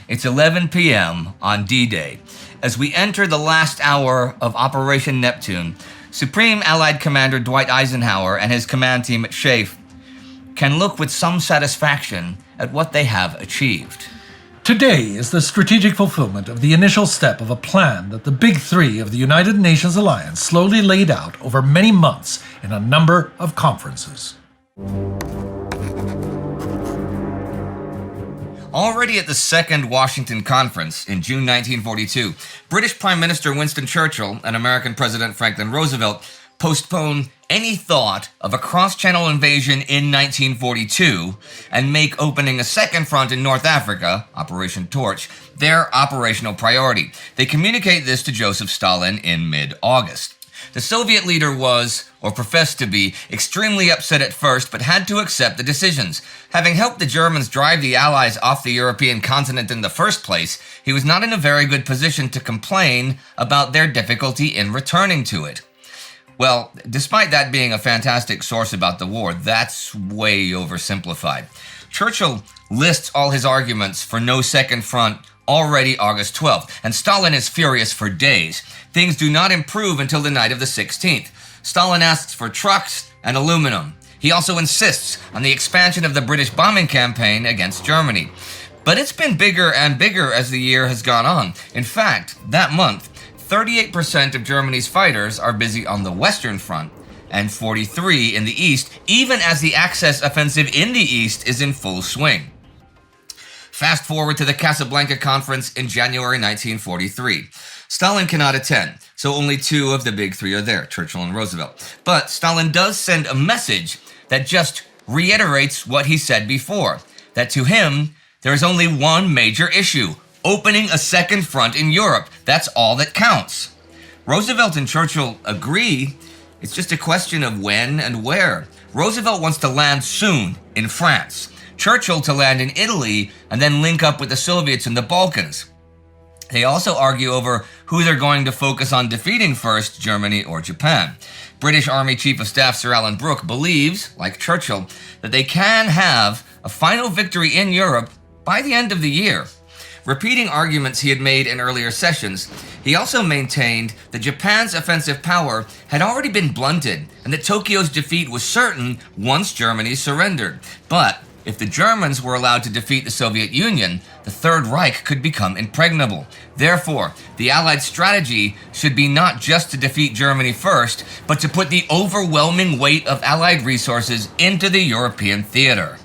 It's 11 p.m. on D-Day. As we enter the last hour of Operation Neptune, Supreme Allied Commander Dwight Eisenhower and his command team at SHAEF can look with some satisfaction at what they have achieved. Today is the strategic fulfillment of the initial step of a plan that the Big Three of the United Nations Alliance slowly laid out over many months in a number of conferences. Already at the Second Washington Conference in June 1942, British Prime Minister Winston Churchill and American President Franklin Roosevelt postponed any thought of a cross-channel invasion in 1942 and make opening a second front in North Africa, Operation Torch, their operational priority. They communicate this to Joseph Stalin in mid-August. The Soviet leader was, or professed to be, extremely upset at first, but had to accept the decisions. Having helped the Germans drive the Allies off the European continent in the first place, he was not in a very good position to complain about their difficulty in returning to it. Well, despite that being a fantastic source about the war, that's way oversimplified. Churchill lists all his arguments for no second front already August 12th, and Stalin is furious for days. Things do not improve until the night of the 16th. Stalin asks for trucks and aluminum. He also insists on the expansion of the British bombing campaign against Germany. But it's been bigger and bigger as the year has gone on. In fact, that month, 38% of Germany's fighters are busy on the Western Front, and 43% in the East, even as the Axis offensive in the East is in full swing. Fast forward to the Casablanca Conference in January 1943. Stalin cannot attend, so only two of the Big Three are there, Churchill and Roosevelt. But Stalin does send a message that just reiterates what he said before, that to him, there is only one major issue: opening a second front in Europe. That's all that counts. Roosevelt and Churchill agree. It's just a question of when and where. Roosevelt wants to land soon in France. Churchill to land in Italy and then link up with the Soviets in the Balkans. They also argue over who they're going to focus on defeating first, Germany or Japan. British Army Chief of Staff Sir Alan Brooke believes, like Churchill, that they can have a final victory in Europe by the end of the year. Repeating arguments he had made in earlier sessions, he also maintained that Japan's offensive power had already been blunted and that Tokyo's defeat was certain once Germany surrendered. But if the Germans were allowed to defeat the Soviet Union, the Third Reich could become impregnable. Therefore, the Allied strategy should be not just to defeat Germany first, but to put the overwhelming weight of Allied resources into the European theater.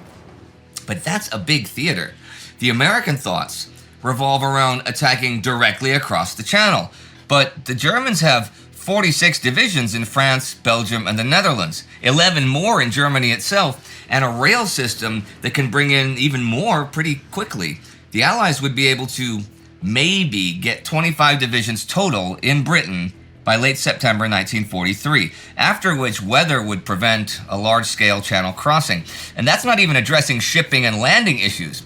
But that's a big theater. The American thoughts revolve around attacking directly across the Channel. But the Germans have 46 divisions in France, Belgium, and the Netherlands, 11 more in Germany itself, and a rail system that can bring in even more pretty quickly. The Allies would be able to maybe get 25 divisions total in Britain by late September 1943, after which weather would prevent a large-scale channel crossing. And that's not even addressing shipping and landing issues.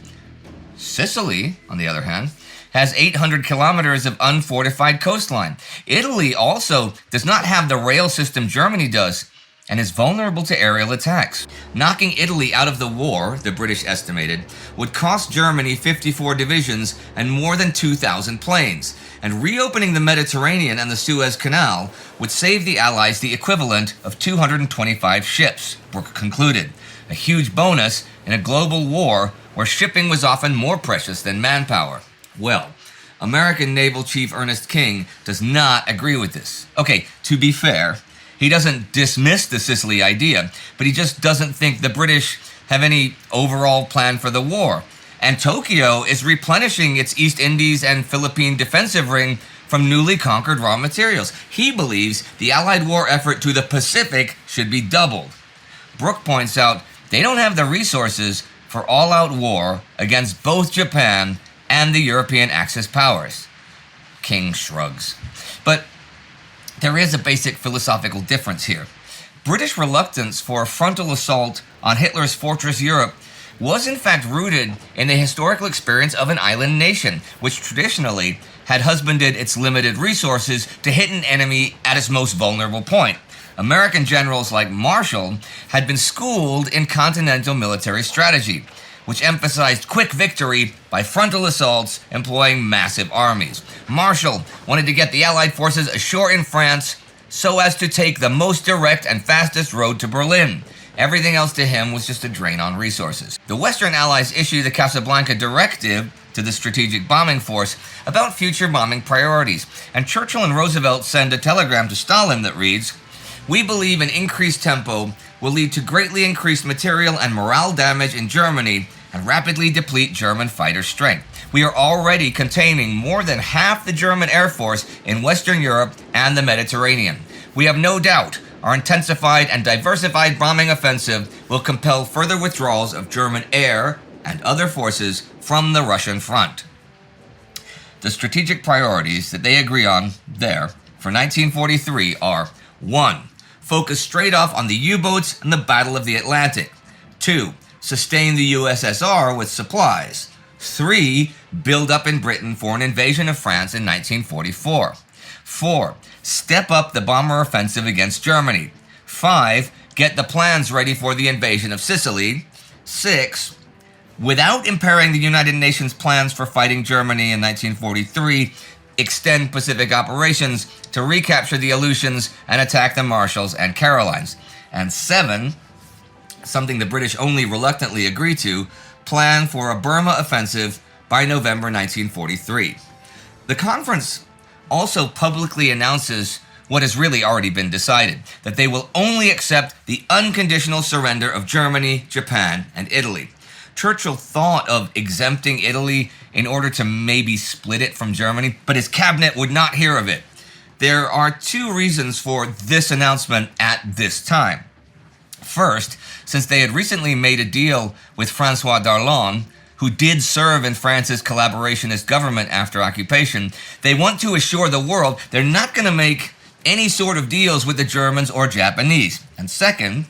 Sicily, on the other hand, has 800 kilometers of unfortified coastline. Italy also does not have the rail system Germany does and is vulnerable to aerial attacks. Knocking Italy out of the war, the British estimated, would cost Germany 54 divisions and more than 2,000 planes. And reopening the Mediterranean and the Suez Canal would save the Allies the equivalent of 225 ships, Brooke concluded. A huge bonus in a global war where shipping was often more precious than manpower. Well, American Naval Chief Ernest King does not agree with this. Okay, to be fair, he doesn't dismiss the Sicily idea, but he just doesn't think the British have any overall plan for the war. And Tokyo is replenishing its East Indies and Philippine defensive ring from newly conquered raw materials. He believes the Allied war effort to the Pacific should be doubled. Brooke points out they don't have the resources for all-out war against both Japan and the European Axis powers. King shrugs. But there is a basic philosophical difference here. British reluctance for a frontal assault on Hitler's fortress Europe was in fact rooted in the historical experience of an island nation, which traditionally had husbanded its limited resources to hit an enemy at its most vulnerable point. American generals like Marshall had been schooled in continental military strategy. which emphasized quick victory by frontal assaults employing massive armies. Marshall wanted to get the Allied forces ashore in France so as to take the most direct and fastest road to Berlin. Everything else to him was just a drain on resources. The Western Allies issue the Casablanca Directive to the Strategic Bombing Force about future bombing priorities, and Churchill and Roosevelt send a telegram to Stalin that reads, "We believe an increased tempo will lead to greatly increased material and morale damage in Germany and rapidly deplete German fighter strength. We are already containing more than half the German Air Force in Western Europe and the Mediterranean. We have no doubt our intensified and diversified bombing offensive will compel further withdrawals of German air and other forces from the Russian front." The strategic priorities that they agree on there for 1943 are: 1. Focus straight off on the U-boats and the Battle of the Atlantic. 2. Sustain the USSR with supplies. 3. Build up in Britain for an invasion of France in 1944. 4. Step up the bomber offensive against Germany. 5. Get the plans ready for the invasion of Sicily. 6. Without impairing the United Nations plans for fighting Germany in 1943, extend Pacific operations to recapture the Aleutians and attack the Marshalls and Carolines. And 7, something the British only reluctantly agree to, plan for a Burma offensive by November 1943. The conference also publicly announces what has really already been decided, that they will only accept the unconditional surrender of Germany, Japan, and Italy. Churchill thought of exempting Italy in order to maybe split it from Germany, but his cabinet would not hear of it. There are 2 reasons for this announcement at this time. First, since they had recently made a deal with François Darlan, who did serve in France's collaborationist government after occupation, they want to assure the world they're not going to make any sort of deals with the Germans or Japanese. And second,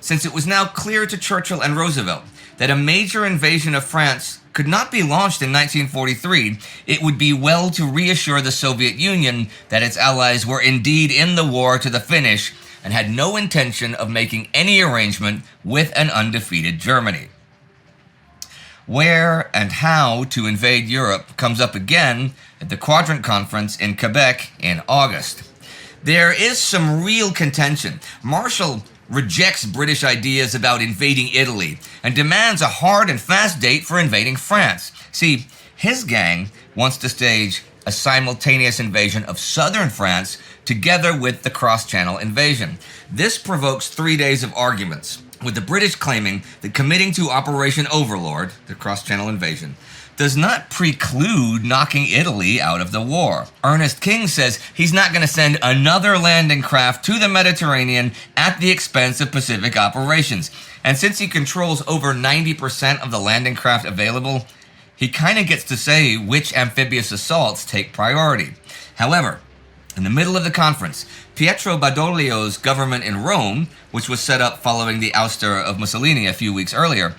since it was now clear to Churchill and Roosevelt that a major invasion of France could not be launched in 1943, it would be well to reassure the Soviet Union that its allies were indeed in the war to the finish and had no intention of making any arrangement with an undefeated Germany. Where and how to invade Europe comes up again at the Quadrant Conference in Quebec in August. There is some real contention. Marshall rejects British ideas about invading Italy and demands a hard and fast date for invading France. See, his gang wants to stage a simultaneous invasion of southern France together with the cross-channel invasion. This provokes 3 days of arguments, with the British claiming that committing to Operation Overlord, the cross-channel invasion, does not preclude knocking Italy out of the war. Ernest King says he's not going to send another landing craft to the Mediterranean at the expense of Pacific operations. And since he controls over 90% of the landing craft available, he kind of gets to say which amphibious assaults take priority. However, in the middle of the conference, Pietro Badoglio's government in Rome, which was set up following the ouster of Mussolini a few weeks earlier,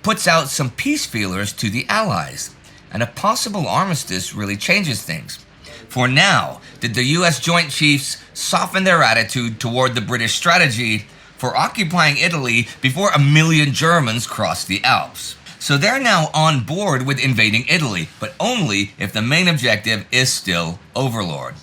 puts out some peace feelers to the Allies, and a possible armistice really changes things. For now, did the U.S. Joint Chiefs soften their attitude toward the British strategy for occupying Italy before 1 million Germans crossed the Alps? So they're now on board with invading Italy, but only if the main objective is still Overlord.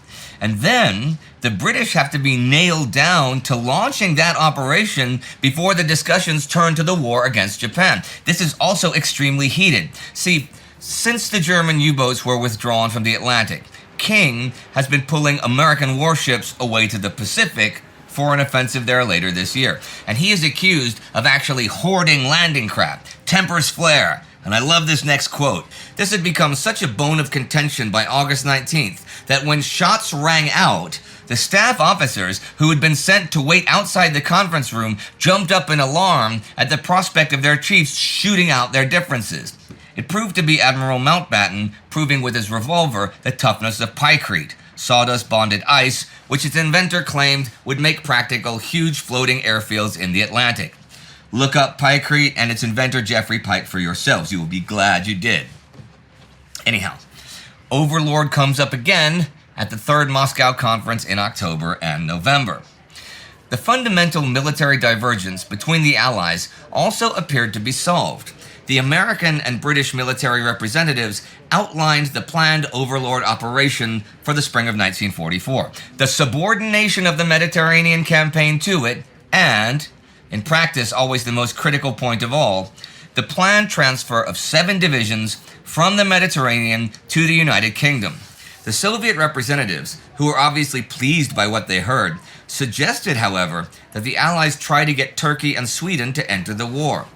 And then the British have to be nailed down to launching that operation before the discussions turn to the war against Japan. This is also extremely heated. See, since the German U-boats were withdrawn from the Atlantic, King has been pulling American warships away to the Pacific for an offensive there later this year. And he is accused of actually hoarding landing craft. Tempers flare. And I love this next quote. This had become such a bone of contention by August 19th that when shots rang out, the staff officers who had been sent to wait outside the conference room jumped up in alarm at the prospect of their chiefs shooting out their differences. It proved to be Admiral Mountbatten proving with his revolver the toughness of pykrete, sawdust-bonded ice, which its inventor claimed would make practical huge floating airfields in the Atlantic. Look up pykrete and its inventor Jeffrey Pike for yourselves. You will be glad you did. Anyhow, Overlord comes up again at the Third Moscow Conference in October and November. The fundamental military divergence between the Allies also appeared to be solved. the American and British military representatives outlined the planned Overlord operation for the spring of 1944, the subordination of the Mediterranean campaign to it, and, in practice always the most critical point of all, the planned transfer of 7 divisions from the Mediterranean to the United Kingdom. The Soviet representatives, who were obviously pleased by what they heard, suggested, however, that the Allies try to get Turkey and Sweden to enter the war.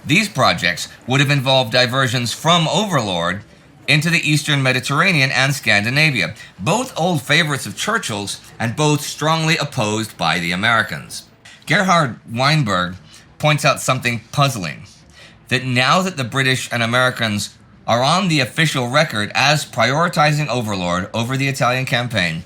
These projects would have involved diversions from Overlord into the Eastern Mediterranean and Scandinavia, both old favorites of Churchill's and both strongly opposed by the Americans. Gerhard Weinberg points out something puzzling, that now that the British and Americans are on the official record as prioritizing Overlord over the Italian campaign,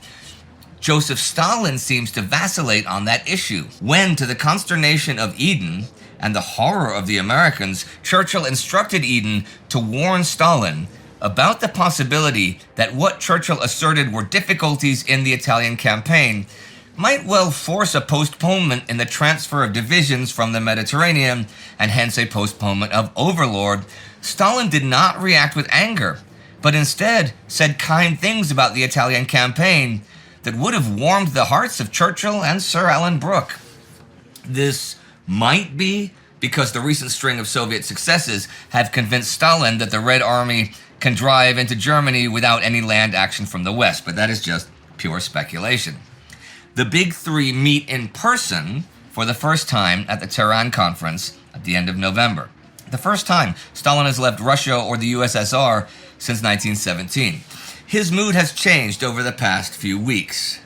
Joseph Stalin seems to vacillate on that issue, when, to the consternation of Eden and the horror of the Americans, Churchill instructed Eden to warn Stalin about the possibility that what Churchill asserted were difficulties in the Italian campaign might well force a postponement in the transfer of divisions from the Mediterranean, and hence a postponement of Overlord. Stalin did not react with anger, but instead said kind things about the Italian campaign that would have warmed the hearts of Churchill and Sir Alan Brooke. This might be because the recent string of Soviet successes have convinced Stalin that the Red Army can drive into Germany without any land action from the West, but that is just pure speculation. The Big Three meet in person for the first time at the Tehran Conference at the end of November. The first time Stalin has left Russia or the USSR since 1917. His mood has changed over the past few weeks.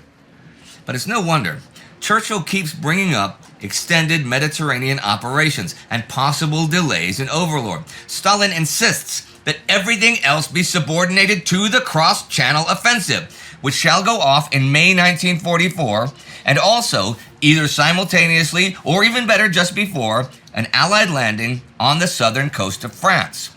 But it's no wonder. Churchill keeps bringing up extended Mediterranean operations and possible delays in Overlord. Stalin insists that everything else be subordinated to the cross-channel offensive, which shall go off in May 1944, and also, either simultaneously or even better just before, an Allied landing on the southern coast of France.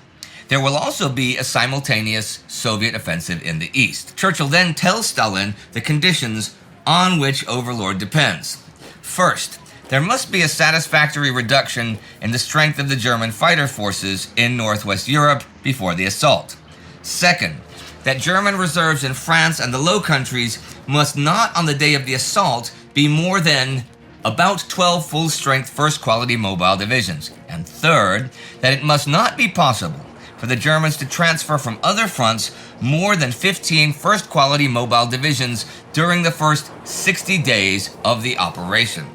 There will also be a simultaneous Soviet offensive in the east. Churchill then tells Stalin the conditions on which Overlord depends. First, there must be a satisfactory reduction in the strength of the German fighter forces in northwest Europe before the assault. Second, that German reserves in France and the Low Countries must not, on the day of the assault, be more than about 12 full-strength first-quality mobile divisions. And third, that it must not be possible for the Germans to transfer from other fronts more than 15 first-quality mobile divisions during the first 60 days of the operation.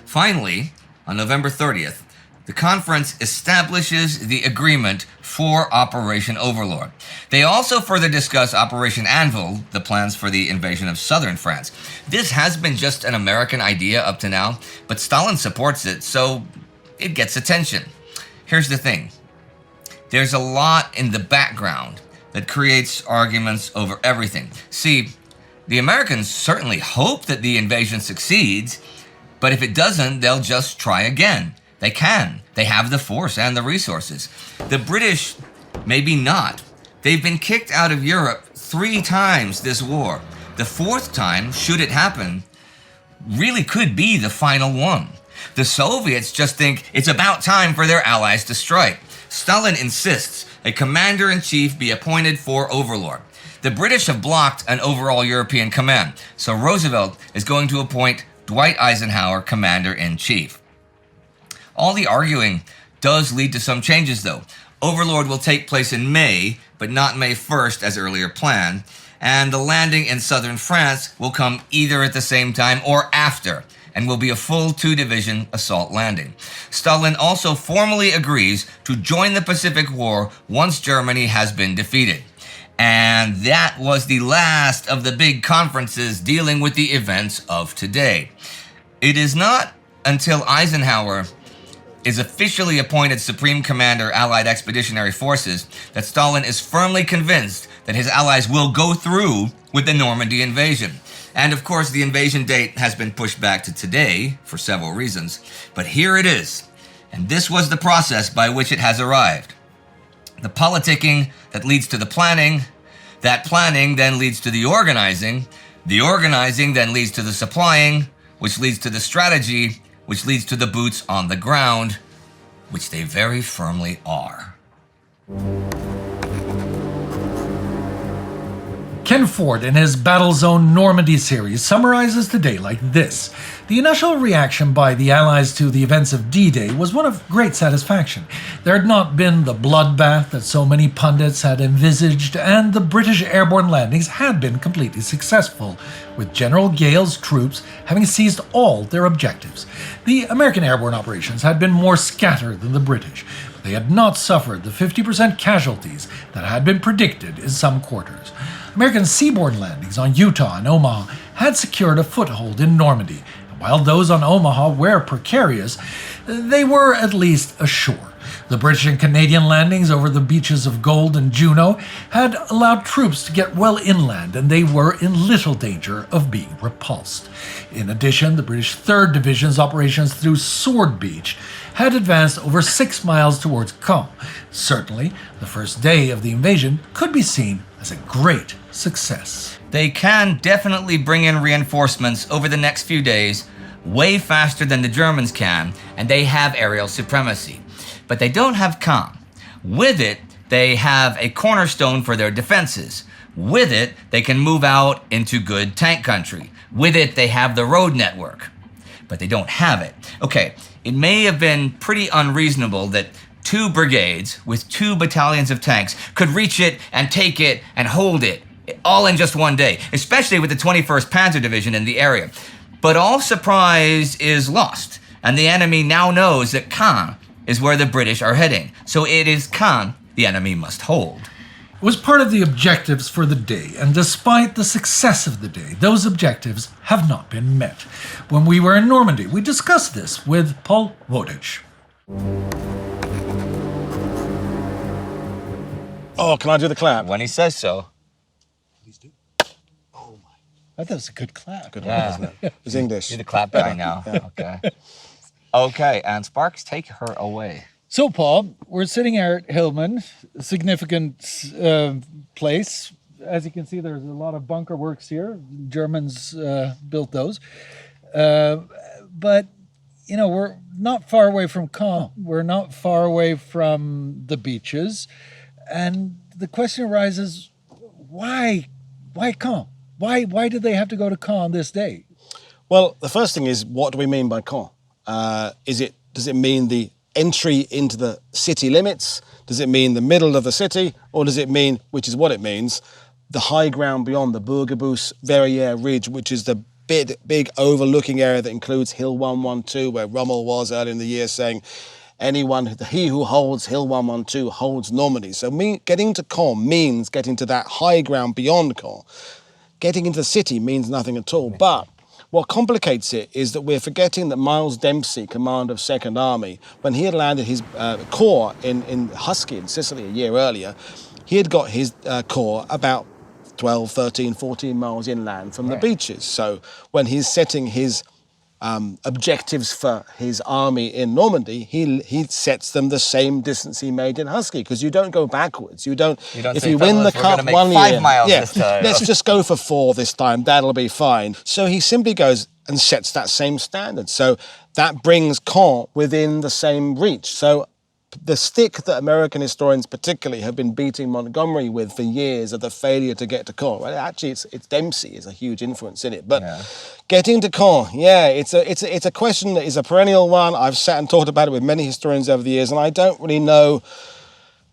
Finally, on November 30th, the conference establishes the agreement for Operation Overlord. They also further discuss Operation Anvil, the plans for the invasion of southern France. This has been just an American idea up to now, but Stalin supports it, so it gets attention. Here's the thing. There's a lot in the background that creates arguments over everything. See, the Americans certainly hope that the invasion succeeds, but if it doesn't, they'll just try again. They can. They have the force and the resources. The British, maybe not. They've been kicked out of Europe 3 times this war. The 4th time, should it happen, really could be the final one. The Soviets just think it's about time for their allies to strike. Stalin insists a commander-in-chief be appointed for Overlord. The British have blocked an overall European command, so Roosevelt is going to appoint Dwight Eisenhower commander-in-chief. All the arguing does lead to some changes, though. Overlord will take place in May, but not May 1st as earlier planned, and the landing in southern France will come either at the same time or after, and will be a full 2-division assault landing. Stalin also formally agrees to join the Pacific War once Germany has been defeated. And that was the last of the big conferences dealing with the events of today. It is not until Eisenhower is officially appointed Supreme Commander Allied Expeditionary Forces that Stalin is firmly convinced that his allies will go through with the Normandy invasion. And of course, the invasion date has been pushed back to today for several reasons. But here it is, and this was the process by which it has arrived. The politicking that leads to the planning, that planning then leads to the organizing then leads to the supplying, which leads to the strategy, which leads to the boots on the ground, which they very firmly are. Ken Ford, in his Battle Zone Normandy series, summarizes the day like this. The initial reaction by the Allies to the events of D-Day was one of great satisfaction. There had not been the bloodbath that so many pundits had envisaged, and the British airborne landings had been completely successful, with General Gale's troops having seized all their objectives. The American airborne operations had been more scattered than the British. They had not suffered the 50% casualties that had been predicted in some quarters. American seaborne landings on Utah and Omaha had secured a foothold in Normandy, and while those on Omaha were precarious, they were at least ashore. The British and Canadian landings over the beaches of Gold and Juno had allowed troops to get well inland, and they were in little danger of being repulsed. In addition, the British 3rd Division's operations through Sword Beach had advanced over 6 miles towards Caen. Certainly, the first day of the invasion could be seen as a great success. They can definitely bring in reinforcements over the next few days, way faster than the Germans can, and they have aerial supremacy. But they don't have Caen. With it, they have a cornerstone for their defenses. With it, they can move out into good tank country. With it, they have the road network. But they don't have it. Okay, it may have been pretty unreasonable that 2 brigades with 2 battalions of tanks could reach it and take it and hold it, all in just one day, especially with the 21st Panzer Division in the area. But all surprise is lost, and the enemy now knows that Caen is where the British are heading. So it is Caen the enemy must hold. It was part of the objectives for the day, and despite the success of the day, those objectives have not been met. When we were in Normandy, we discussed this with Paul Woodage. Oh, can I do the clap? When he says so. Please do. Oh my. That was a good clap. Good one, isn't it? It's English. You're the clap guy now. Yeah. Okay. Okay, and Sparks, take her away. So, Paul, we're sitting here at Hillman, a significant place. As you can see, there's a lot of bunker works here. Germans built those. But, you know, we're not far away from Caen. We're not far away from the beaches. And the question arises, why Caen? Why did they have to go to Caen this day? Well, the first thing is, what do we mean by Caen? Does it mean the entry into the city limits? Does it mean the middle of the city? Or does it mean, which is what it means, the high ground beyond the Bourgebus Verrières Ridge, which is the big overlooking area that includes Hill 112, where Rommel was earlier in the year saying, he who holds Hill 112 holds Normandy. So getting to Caen means getting to that high ground beyond Caen. Getting into the city means nothing at all. But what complicates it is that we're forgetting that Miles Dempsey, commander of 2nd Army, when he had landed his corps in Husky in Sicily a year earlier, he had got his corps about 12, 13, 14 miles inland from the beaches. So when he's setting his objectives for his army in Normandy, he sets them the same distance he made in Husky, because you don't go backwards. You don't if you win the cup one year, 5 miles this time. Let's just go for 4 this time. That'll be fine. So he simply goes and sets that same standard. So that brings Caen within the same reach. So the stick that American historians particularly have been beating Montgomery with for years of the failure to get to Caen. Well, actually, it's Dempsey is a huge influence in it. But getting to Caen, it's a question that is a perennial one. I've sat and talked about it with many historians over the years, and I don't really know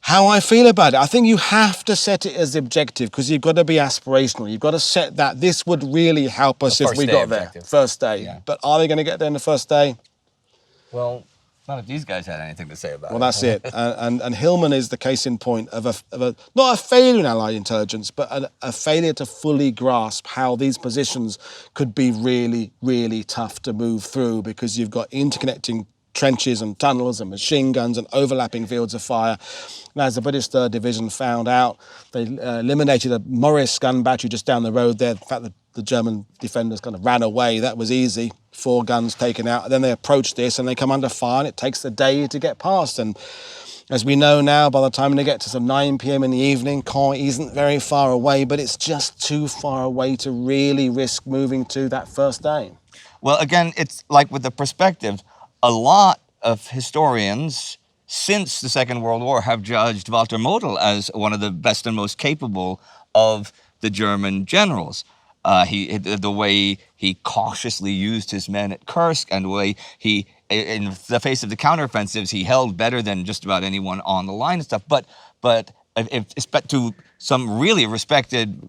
how I feel about it. I think you have to set it as the objective, because you've got to be aspirational. You've got to set that this would really help us if we got there. First day. Yeah. But are they going to get there in the first day? Well, not if these guys had anything to say about it. Well, that's it. And Hillman is the case in point of a not a failure in Allied intelligence, but a failure to fully grasp how these positions could be really, really tough to move through, because you've got interconnecting trenches and tunnels and machine guns and overlapping fields of fire. And as the British 3rd Division found out, they eliminated a Morris gun battery just down the road there. In fact, the German defenders kind of ran away. That was easy. 4 guns taken out. And then they approach this and they come under fire, and it takes a day to get past. And as we know now, by the time they get to some 9 p.m. in the evening, Caen isn't very far away, but it's just too far away to really risk moving to that first day. Well, again, it's like with the perspective, a lot of historians since the Second World War have judged Walter Model as one of the best and most capable of the German generals. The way he cautiously used his men at Kursk, and the way he, in the face of the counteroffensives, he held better than just about anyone on the line and stuff. But to some really respected,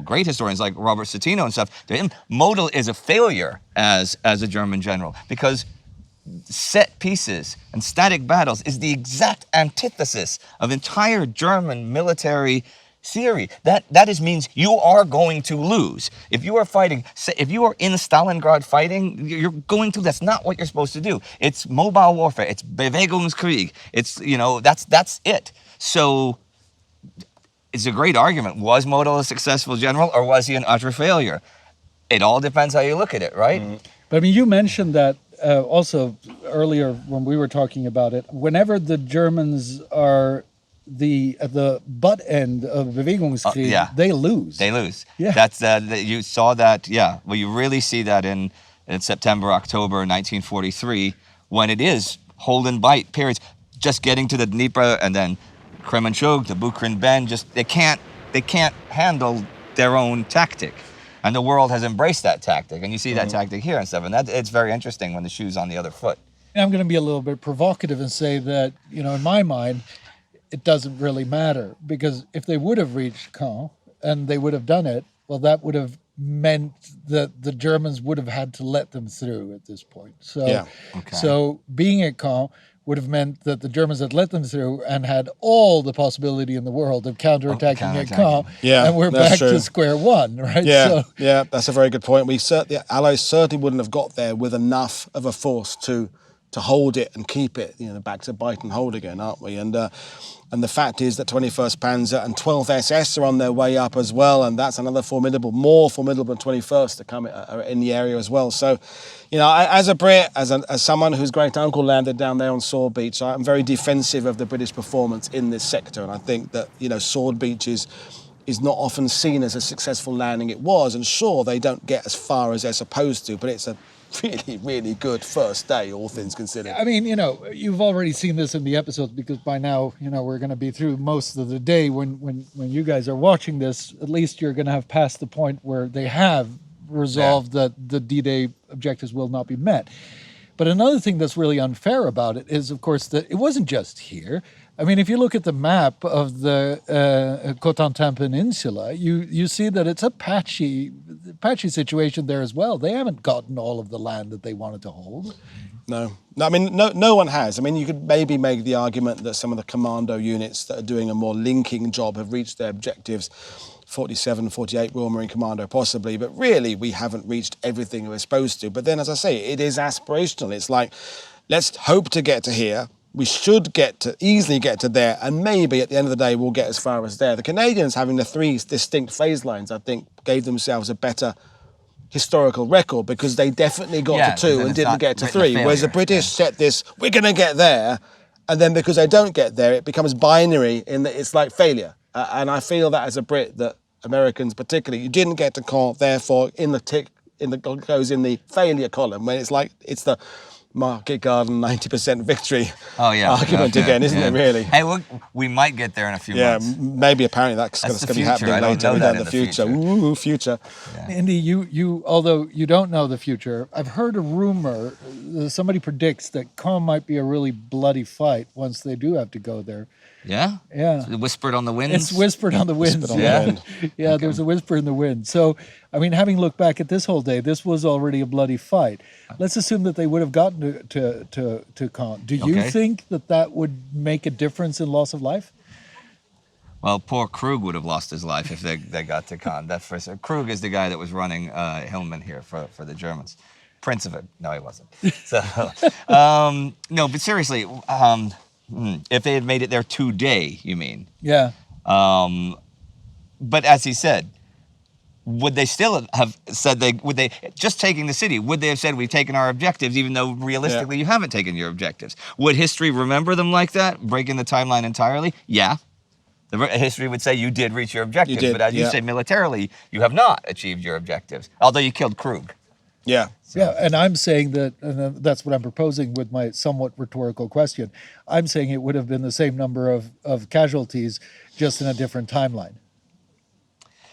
great historians like Robert Citino and stuff, to him, Model is a failure as a German general, because set pieces and static battles is the exact antithesis of entire German military theory. That means you are going to lose. If you are fighting, if you are in Stalingrad fighting, you're going to, that's not what you're supposed to do. It's mobile warfare. It's Bewegungskrieg. It's, that's it. So it's a great argument. Was Model a successful general, or was he an utter failure? It all depends how you look at it, right? But I mean, you mentioned that also earlier when we were talking about it. Whenever the Germans are at the butt end of Bewegungskrieg, they lose. They lose. Yeah. That's you saw that. Yeah. Well, you really see that in September, October 1943, when it is hold and bite periods, just getting to the Dnieper and then Kremenchug, the Bukrin Bend, they can't handle their own tactic. And the world has embraced that tactic, and you see that tactic here and stuff, and it's very interesting when the shoe's on the other foot. I'm going to be a little bit provocative and say that, in my mind, it doesn't really matter, because if they would have reached Caen and they would have done it, well, that would have meant that the Germans would have had to let them through at this point. So, so being at Caen would have meant that the Germans had let them through and had all the possibility in the world of counterattacking at Caen, and we're back to square one, right? Yeah, that's a very good point. The Allies certainly wouldn't have got there with enough of a force to hold it and keep it, back to bite and hold again, aren't we? And the fact is that 21st Panzer and 12th SS are on their way up as well, and that's another more formidable than 21st to come in the area as well. So, as a Brit, as someone whose great uncle landed down there on Sword Beach, I'm very defensive of the British performance in this sector, and I think that Sword Beach is not often seen as a successful landing. It was, and sure, they don't get as far as they're supposed to, but it's a really, really good first day, all things considered. I mean, you've already seen this in the episodes, because by now, we're going to be through most of the day. When you guys are watching this, at least you're going to have passed the point where they have resolved that the D-Day objectives will not be met. But another thing that's really unfair about it is, of course, that it wasn't just here. I mean, if you look at the map of the Cotentin Peninsula, you see that it's a patchy situation there as well. They haven't gotten all of the land that they wanted to hold. No, I mean, no one has. I mean, you could maybe make the argument that some of the commando units that are doing a more linking job have reached their objectives. 47, 48 Royal Marine Commando possibly, but really we haven't reached everything we're supposed to. But then, as I say, it is aspirational. It's like, let's hope to get to here. We should easily get to there, and maybe at the end of the day we'll get as far as there. The Canadians, having the 3 distinct phase lines, I think gave themselves a better historical record, because they definitely got to 2 and didn't get to 3. Whereas the British set this, we're going to get there, and then because they don't get there, it becomes binary in that it's like failure. And I feel that as a Brit, that Americans particularly, you didn't get to Caen, therefore goes in the failure column, when it's like it's the Market Garden 90% victory argument again, isn't it, really? Hey, we might get there in a few months. Yeah, maybe apparently that's going to be happening later in the future. Ooh, future. Yeah. Indy, you although you don't know the future, I've heard a rumor, somebody predicts that Caen might be a really bloody fight once they do have to go there. Yeah? Yeah. It's whispered on the wind? It's whispered on the wind. Yeah, okay. There's a whisper in the wind. So, I mean, having looked back at this whole day, this was already a bloody fight. Let's assume that they would have gotten to Caen. Do you think that would make a difference in loss of life? Well, poor Krug would have lost his life if they got to Caen. That's for sure. Krug is the guy that was running Hillman here for the Germans. Prince of it. No, he wasn't. So, no, but seriously, if they had made it there today, you mean? Yeah. But as he said, would they still have said just taking the city, would they have said we've taken our objectives, even though realistically you haven't taken your objectives? Would history remember them like that, breaking the timeline entirely? Yeah. The history would say you did reach your objectives, but as you say, militarily, you have not achieved your objectives, although you killed Krug. Yeah. Yeah, and I'm saying that, and that's what I'm proposing with my somewhat rhetorical question. I'm saying it would have been the same number of casualties, just in a different timeline.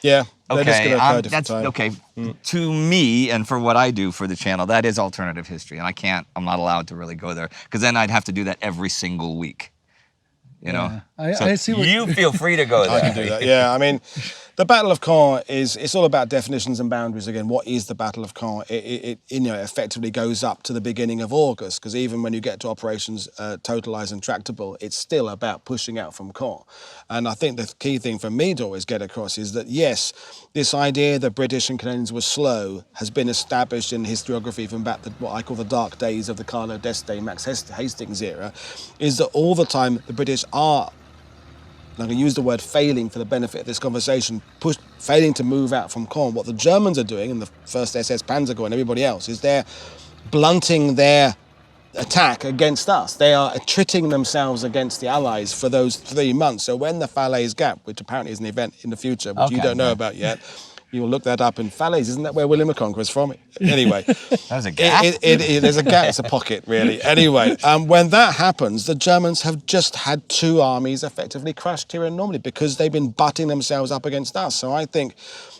Yeah. They're just Okay, gonna occur at different that's time. okay. To me, and for what I do for the channel, that is alternative history, and I'm not allowed to really go there because then I'd have to do that every single week. You know, I see what you feel free to go there. I can do that. Yeah, I mean, the Battle of Caen it's all about definitions and boundaries again. What is the Battle of Caen? It effectively goes up to the beginning of August, because even when you get to Operations Totalize and Tractable, it's still about pushing out from Caen. And I think the key thing for me to always get across is that yes, this idea that British and Canadians were slow has been established in historiography from back to what I call the dark days of the Carlo d'Este, Max Hastings era, is that all the time the British are, I'm going to use the word failing for the benefit of this conversation, failing to move out from Caen. What the Germans are doing, and the 1st SS Panzerkorps and everybody else, is they're blunting their attack against us. They are attriting themselves against the Allies for those 3 months. So when the Falaise Gap, which apparently is an event in the future, which you don't know about yet, you'll look that up in Falaise. Isn't that where William the Conqueror's from? Anyway. There's a gap? There's a gap. It's a pocket, really. Anyway, when that happens, the Germans have just had 2 armies effectively crushed here in Normandy because they've been butting themselves up against us. So I think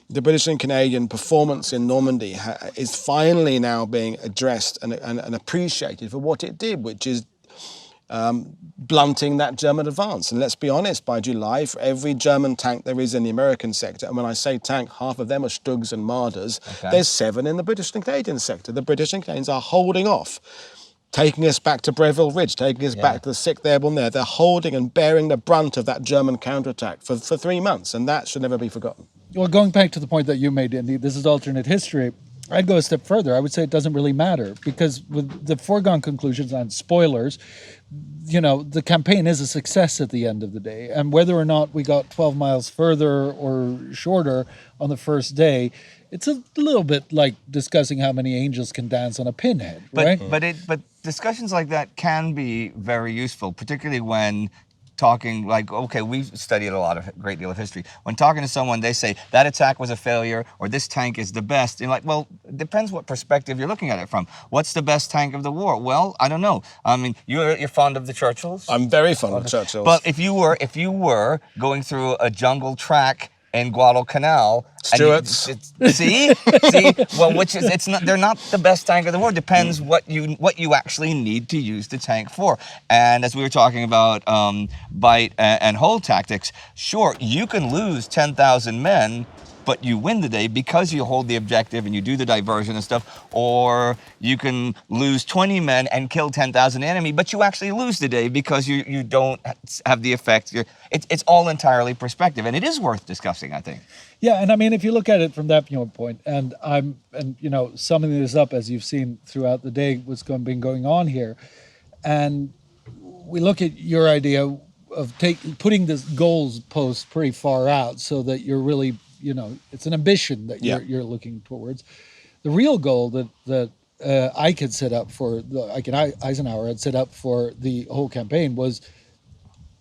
the British and Canadian performance in Normandy is finally now being addressed and appreciated for what it did, which is blunting that German advance. And let's be honest, by July, for every German tank there is in the American sector, and when I say tank, half of them are Stugs and Marders, there's 7 in the British and Canadian sector. The British and Canadians are holding off, taking us back to Breville Ridge, taking us back to the 6th Airborne there. They're holding and bearing the brunt of that German counterattack for 3 months, and that should never be forgotten. Well, going back to the point that you made, Indy, this is alternate history. I'd go a step further. I would say it doesn't really matter, because with the foregone conclusions and spoilers, the campaign is a success at the end of the day. And whether or not we got 12 miles further or shorter on the first day, it's a little bit like discussing how many angels can dance on a pinhead, right? But discussions like that can be very useful, particularly when talking, like, okay, we've studied a great deal of history. When talking to someone, they say that attack was a failure or this tank is the best. And like, well, it depends what perspective you're looking at it from. What's the best tank of the war? Well, I don't know. I mean, you're fond of the Churchills? I'm very fond of Churchills. But if you were going through a jungle track in Guadalcanal, Stuarts. See, well, they're not the best tank of the war. Depends what you actually need to use the tank for. And as we were talking about bite and hold tactics, sure, you can lose 10,000 men, but you win the day because you hold the objective and you do the diversion and stuff. Or you can lose 20 men and kill 10,000 enemy, but you actually lose the day because you don't have the effect. It's all entirely perspective, and it is worth discussing, I think. Yeah, and I mean, if you look at it from that point, and summing this up as you've seen throughout the day, what's been going on here, and we look at your idea of putting this goals post pretty far out, so that you're really, it's an ambition that you're looking towards. The real goal that I could set up for Eisenhower had set up for the whole campaign was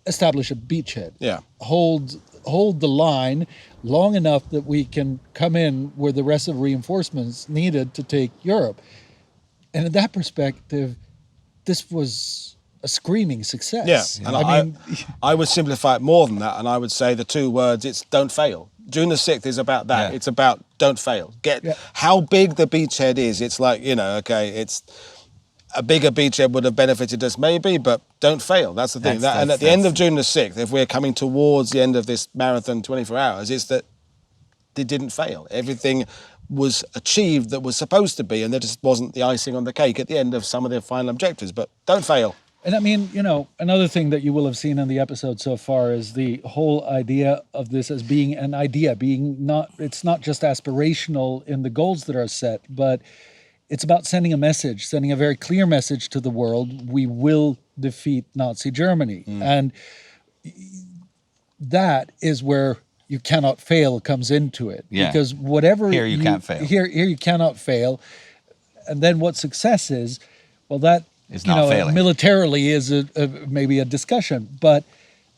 establish a beachhead. Yeah. Hold the line long enough that we can come in where the rest of reinforcements needed to take Europe. And in that perspective, this was a screaming success. Yeah, and I would simplify it more than that, and I would say the 2 words, it's don't fail. June the 6th is about that. Yeah. It's about don't fail. How big the beachhead is, it's like, it's a bigger beachhead would have benefited us maybe, but don't fail. That's the thing. And at the end of June the 6th, if we're coming towards the end of this marathon 24 hours, it's that they didn't fail. Everything was achieved that was supposed to be, and there just wasn't the icing on the cake at the end of some of their final objectives, but don't fail. And I mean, another thing that you will have seen in the episode so far is the whole idea of this as being an idea, it's not just aspirational in the goals that are set, but it's about sending a very clear message to the world. We will defeat Nazi Germany. And that is where you cannot fail comes into it. Yeah. Because whatever here you can't fail. Here you cannot fail. And then what success is, well, that is not failing. Militarily is maybe a discussion, but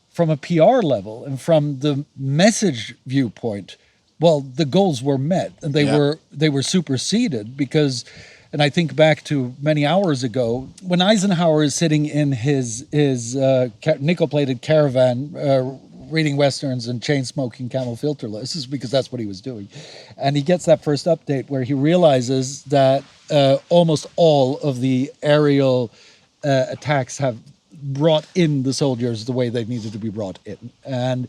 from a PR level and from the message viewpoint, well, the goals were met, and they were superseded because, and I think back to many hours ago when Eisenhower is sitting in his nickel-plated caravan, reading westerns and chain-smoking Camel filterless, because that's what he was doing, and he gets that first update where he realizes that almost all of the aerial attacks have brought in the soldiers the way they needed to be brought in, and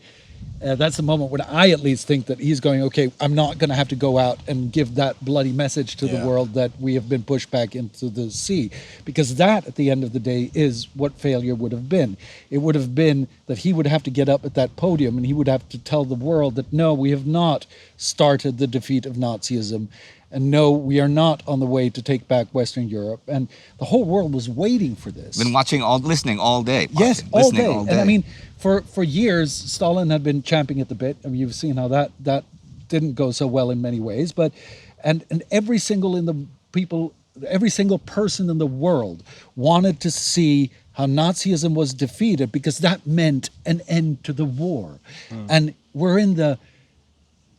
that's the moment when I at least think that he's going, okay, I'm not going to have to go out and give that bloody message to the world that we have been pushed back into the sea. Because that, at the end of the day, is what failure would have been. It would have been that he would have to get up at that podium and he would have to tell the world that, no, we have not started the defeat of Nazism. And no, we are not on the way to take back Western Europe. And the whole world was waiting for this. Been listening all day. Yes, all day. And I mean, for years, Stalin had been champing at the bit. I mean, you've seen how that didn't go so well in many ways. But and every single person in the world wanted to see how Nazism was defeated, because that meant an end to the war. And we're in the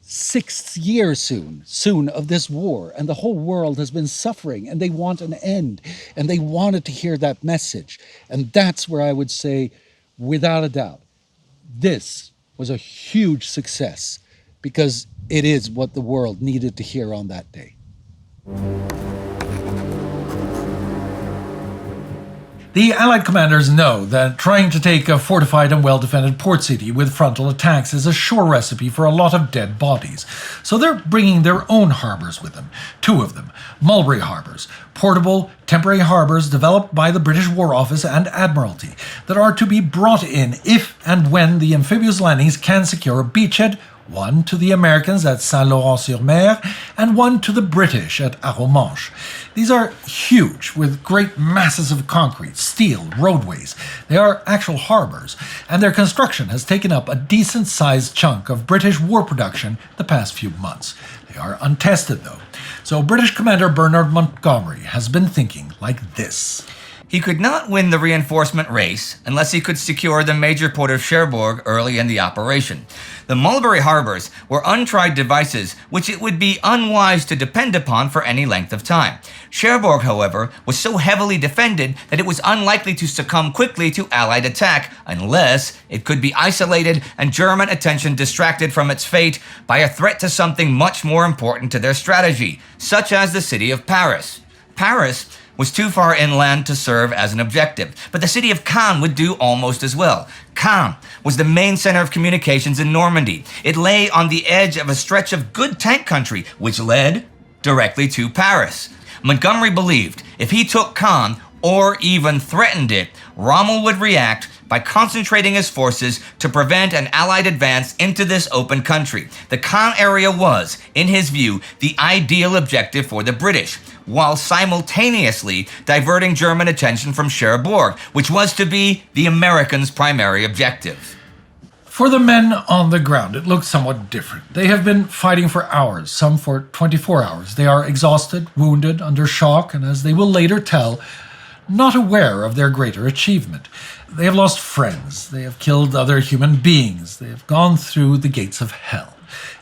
6th year soon of this war, and the whole world has been suffering, and they want an end, and they wanted to hear that message. And that's where I would say, without a doubt, this was a huge success, because it is what the world needed to hear on that day. The Allied commanders know that trying to take a fortified and well-defended port city with frontal attacks is a sure recipe for a lot of dead bodies. So they're bringing their own harbors with them, 2 of them, Mulberry harbors, portable, temporary harbors developed by the British War Office and Admiralty that are to be brought in if and when the amphibious landings can secure a beachhead, one to the Americans at Saint-Laurent-sur-Mer and one to the British at Arromanches. These are huge, with great masses of concrete, steel, roadways. They are actual harbors, and their construction has taken up a decent-sized chunk of British war production the past few months. They are untested, though. So British Commander Bernard Montgomery has been thinking like this. He could not win the reinforcement race unless he could secure the major port of Cherbourg early in the operation. The Mulberry harbors were untried devices which it would be unwise to depend upon for any length of time. Cherbourg, however, was so heavily defended that it was unlikely to succumb quickly to Allied attack unless it could be isolated and German attention distracted from its fate by a threat to something much more important to their strategy, such as the city of Paris. Paris was too far inland to serve as an objective, but the city of Caen would do almost as well. Caen was the main center of communications in Normandy. It lay on the edge of a stretch of good tank country, which led directly to Paris. Montgomery believed if he took Caen, or even threatened it, Rommel would react by concentrating his forces to prevent an Allied advance into this open country. The Caen area was, in his view, the ideal objective for the British, while simultaneously diverting German attention from Cherbourg, which was to be the Americans' primary objective. For the men on the ground, it looks somewhat different. They have been fighting for hours, some for 24 hours. They are exhausted, wounded, under shock, and as they will later tell, not aware of their greater achievement. They have lost friends. They have killed other human beings. They have gone through the gates of hell.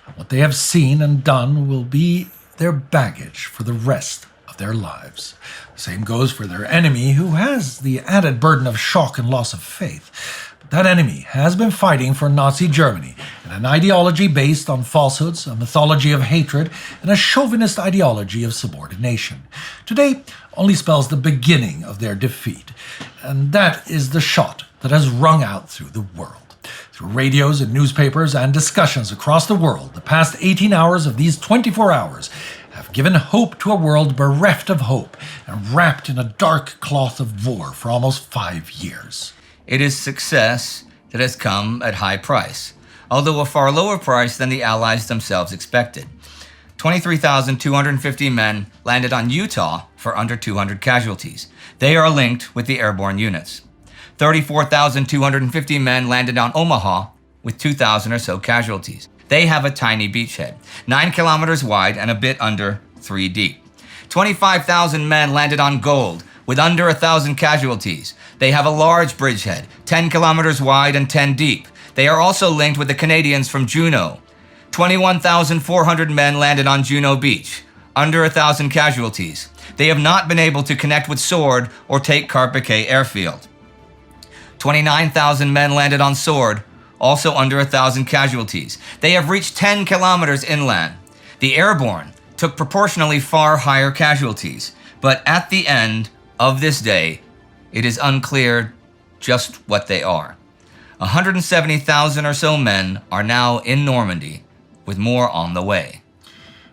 And what they have seen and done will be their baggage for the rest of their lives. The same goes for their enemy, who has the added burden of shock and loss of faith. That enemy has been fighting for Nazi Germany, and an ideology based on falsehoods, a mythology of hatred, and a chauvinist ideology of subordination. Today only spells the beginning of their defeat, and that is the shot that has rung out through the world. Through radios and newspapers and discussions across the world, the past 18 hours of these 24 hours have given hope to a world bereft of hope and wrapped in a dark cloth of war for almost 5 years. It is success that has come at high price, although a far lower price than the Allies themselves expected. 23,250 men landed on Utah for under 200 casualties. They are linked with the airborne units. 34,250 men landed on Omaha with 2,000 or so casualties. They have a tiny beachhead, 9 kilometers wide and a bit under 3 deep. 25,000 men landed on Gold with under 1,000 casualties. They have a large bridgehead, 10 kilometers wide and 10 deep. They are also linked with the Canadians from Juneau. 21,400 men landed on Juno Beach, under 1,000 casualties. They have not been able to connect with Sword or take Carpiquet airfield. 29,000 men landed on Sword, also under 1,000 casualties. They have reached 10 kilometers inland. The airborne took proportionally far higher casualties, but at the end of this day, it is unclear just what they are. 170,000 or so men are now in Normandy, with more on the way.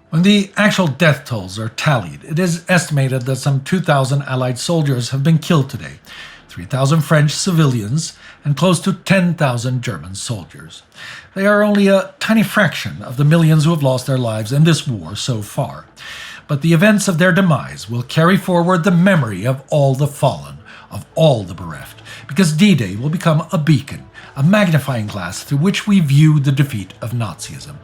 When the actual death tolls are tallied, it is estimated that some 2,000 Allied soldiers have been killed today, 3,000 French civilians, and close to 10,000 German soldiers. They are only a tiny fraction of the millions who have lost their lives in this war so far. But the events of their demise will carry forward the memory of all the fallen, of all the bereft, because D-Day will become a beacon, a magnifying glass through which we view the defeat of Nazism.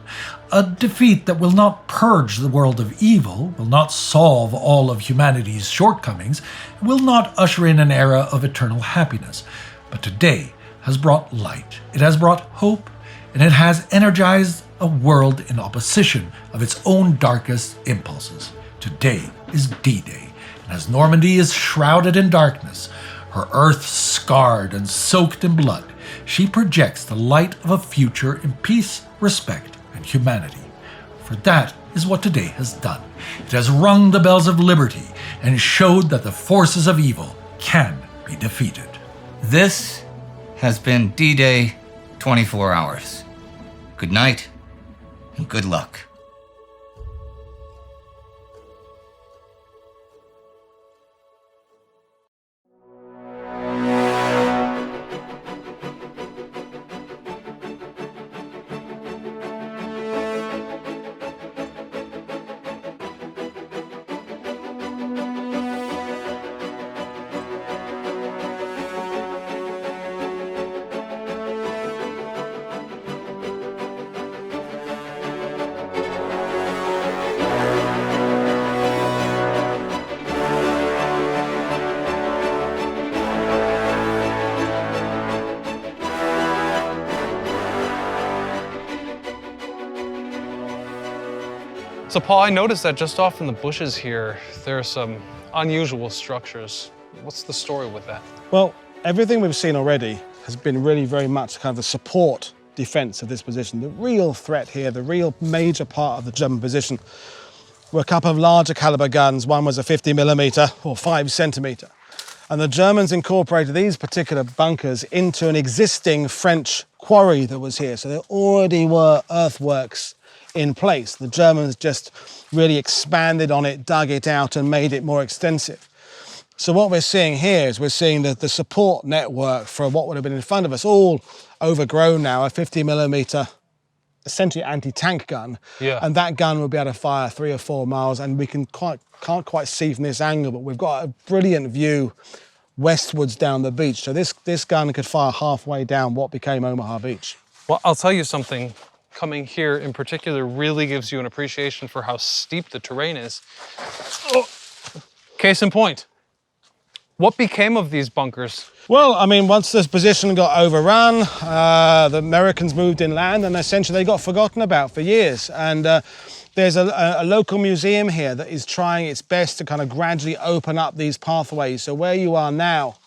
A defeat that will not purge the world of evil, will not solve all of humanity's shortcomings, will not usher in an era of eternal happiness. But today has brought light, it has brought hope, and it has energized a world in opposition of its own darkest impulses. Today is D-Day, and as Normandy is shrouded in darkness, her earth scarred and soaked in blood, she projects the light of a future in peace, respect, and humanity. For that is what today has done. It has rung the bells of liberty and showed that the forces of evil can be defeated. This has been D-Day 24 hours. Good night and good luck. So Paul, I noticed that just off in the bushes here, there are some unusual structures. What's the story with that? Well, everything we've seen already has been really very much kind of a support defense of this position. The real threat here, the real major part of the German position, were a couple of larger caliber guns. One was a 50mm or 5cm. And the Germans incorporated these particular bunkers into an existing French quarry that was here. So there already were earthworks in place. The Germans just really expanded on it, dug it out and made it more extensive. So what we're seeing here is we're seeing the support network for what would have been in front of us, all overgrown now, a 50mm essentially anti-tank gun. Yeah. And that gun will be able to fire 3 or 4 miles, and we can't quite see from this angle, but we've got a brilliant view westwards down the beach. So this gun could fire halfway down what became Omaha Beach. Well, I'll tell you something. Coming here in particular really gives you an appreciation for how steep the terrain is. Oh. Case in point, what became of these bunkers? Well, I mean, once this position got overrun, the Americans moved inland and essentially they got forgotten about for years. And there's a local museum here that is trying its best to kind of gradually open up these pathways. So where you are now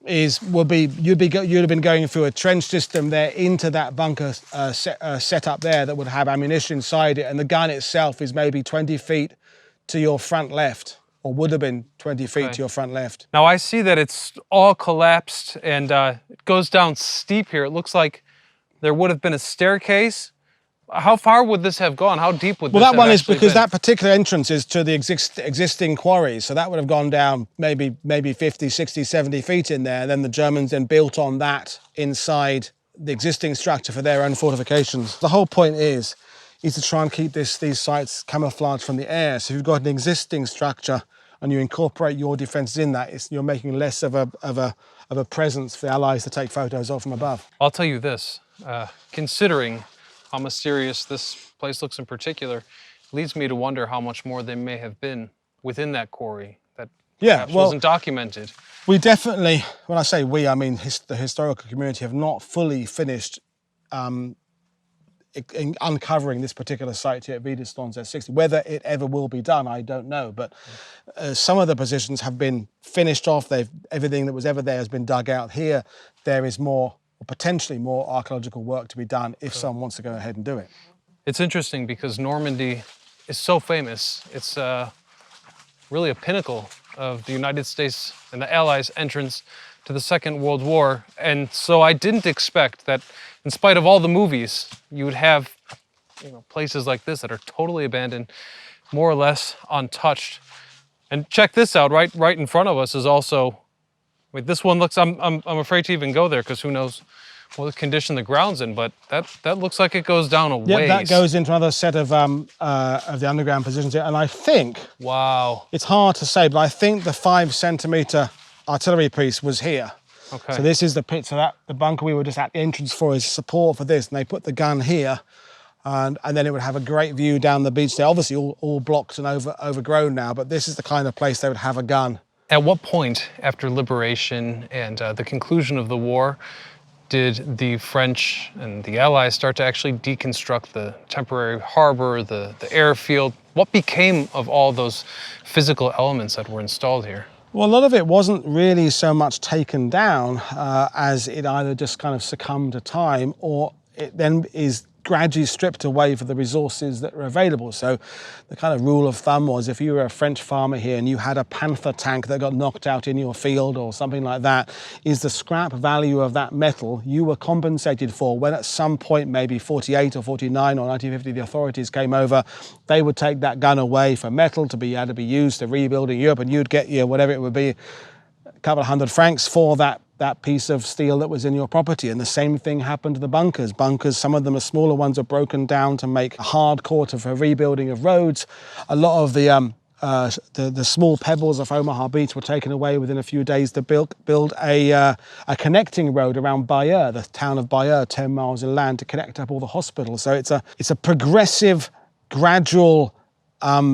you'd have been going through a trench system there into that bunker set up there that would have ammunition inside it, and the gun itself is maybe 20 feet to your front left, or would have been 20 feet to your front left. Now I see that it's all collapsed and it goes down steep here. It looks like there would have been a staircase. How far would this have gone? How deep would this have Well, that one is actually because been? that particular entrance is to the existing quarries. So that would have gone down maybe 50, 60, 70 feet in there. Then the Germans then built on that inside the existing structure for their own fortifications. The whole point is to try and keep these sites camouflaged from the air. So if you've got an existing structure and you incorporate your defences in that, you're making less of a presence for the Allies to take photos of from above. I'll tell you this, considering how mysterious this place looks in particular, leads me to wonder how much more there may have been within that quarry that perhaps wasn't documented. We definitely, when I say we, I mean the historical community, have not fully finished uncovering this particular site here at Wiedestone Z60. Whether it ever will be done, I don't know. But some of the positions have been finished off. Everything that was ever there has been dug out. Here, there is more, or potentially more, archaeological work to be done if someone wants to go ahead and do it. It's interesting because Normandy is so famous. It's really a pinnacle of the United States and the Allies' entrance to the Second World War. And so I didn't expect that, in spite of all the movies, you would have places like this that are totally abandoned, more or less untouched. And check this out, right in front of us is also, this one looks, I'm afraid to even go there because who knows what condition the ground's in, but that looks like it goes down a ways. Yeah, that goes into another set of the underground positions here. And I think, wow, it's hard to say, but I think the 5 centimetre artillery piece was here. Okay. So this is the pit, so that the bunker we were just at the entrance for is support for this, and they put the gun here, and then it would have a great view down the beach there. Obviously all blocked and overgrown now, but this is the kind of place they would have a gun. At what point after liberation and the conclusion of the war did the French and the Allies start to actually deconstruct the temporary harbor, the airfield? What became of all those physical elements that were installed here? Well, a lot of it wasn't really so much taken down as it either just kind of succumbed to time, or it then is gradually stripped away for the resources that are available. So the kind of rule of thumb was, if you were a French farmer here and you had a Panther tank that got knocked out in your field or something like that, is the scrap value of that metal you were compensated for when at some point, maybe 48 or 49 or 1950, the authorities came over, they would take that gun away for metal to be able to be used to rebuilding Europe, and you'd get your, whatever it would be, a couple of $100 for that piece of steel that was in your property. And the same thing happened to the bunkers. Bunkers, some of them are smaller ones, are broken down to make a hard core for rebuilding of roads. A lot of the small pebbles of Omaha Beach were taken away within a few days to build a connecting road around Bayeux, the town of Bayeux, 10 miles inland, to connect up all the hospitals. So it's a progressive, gradual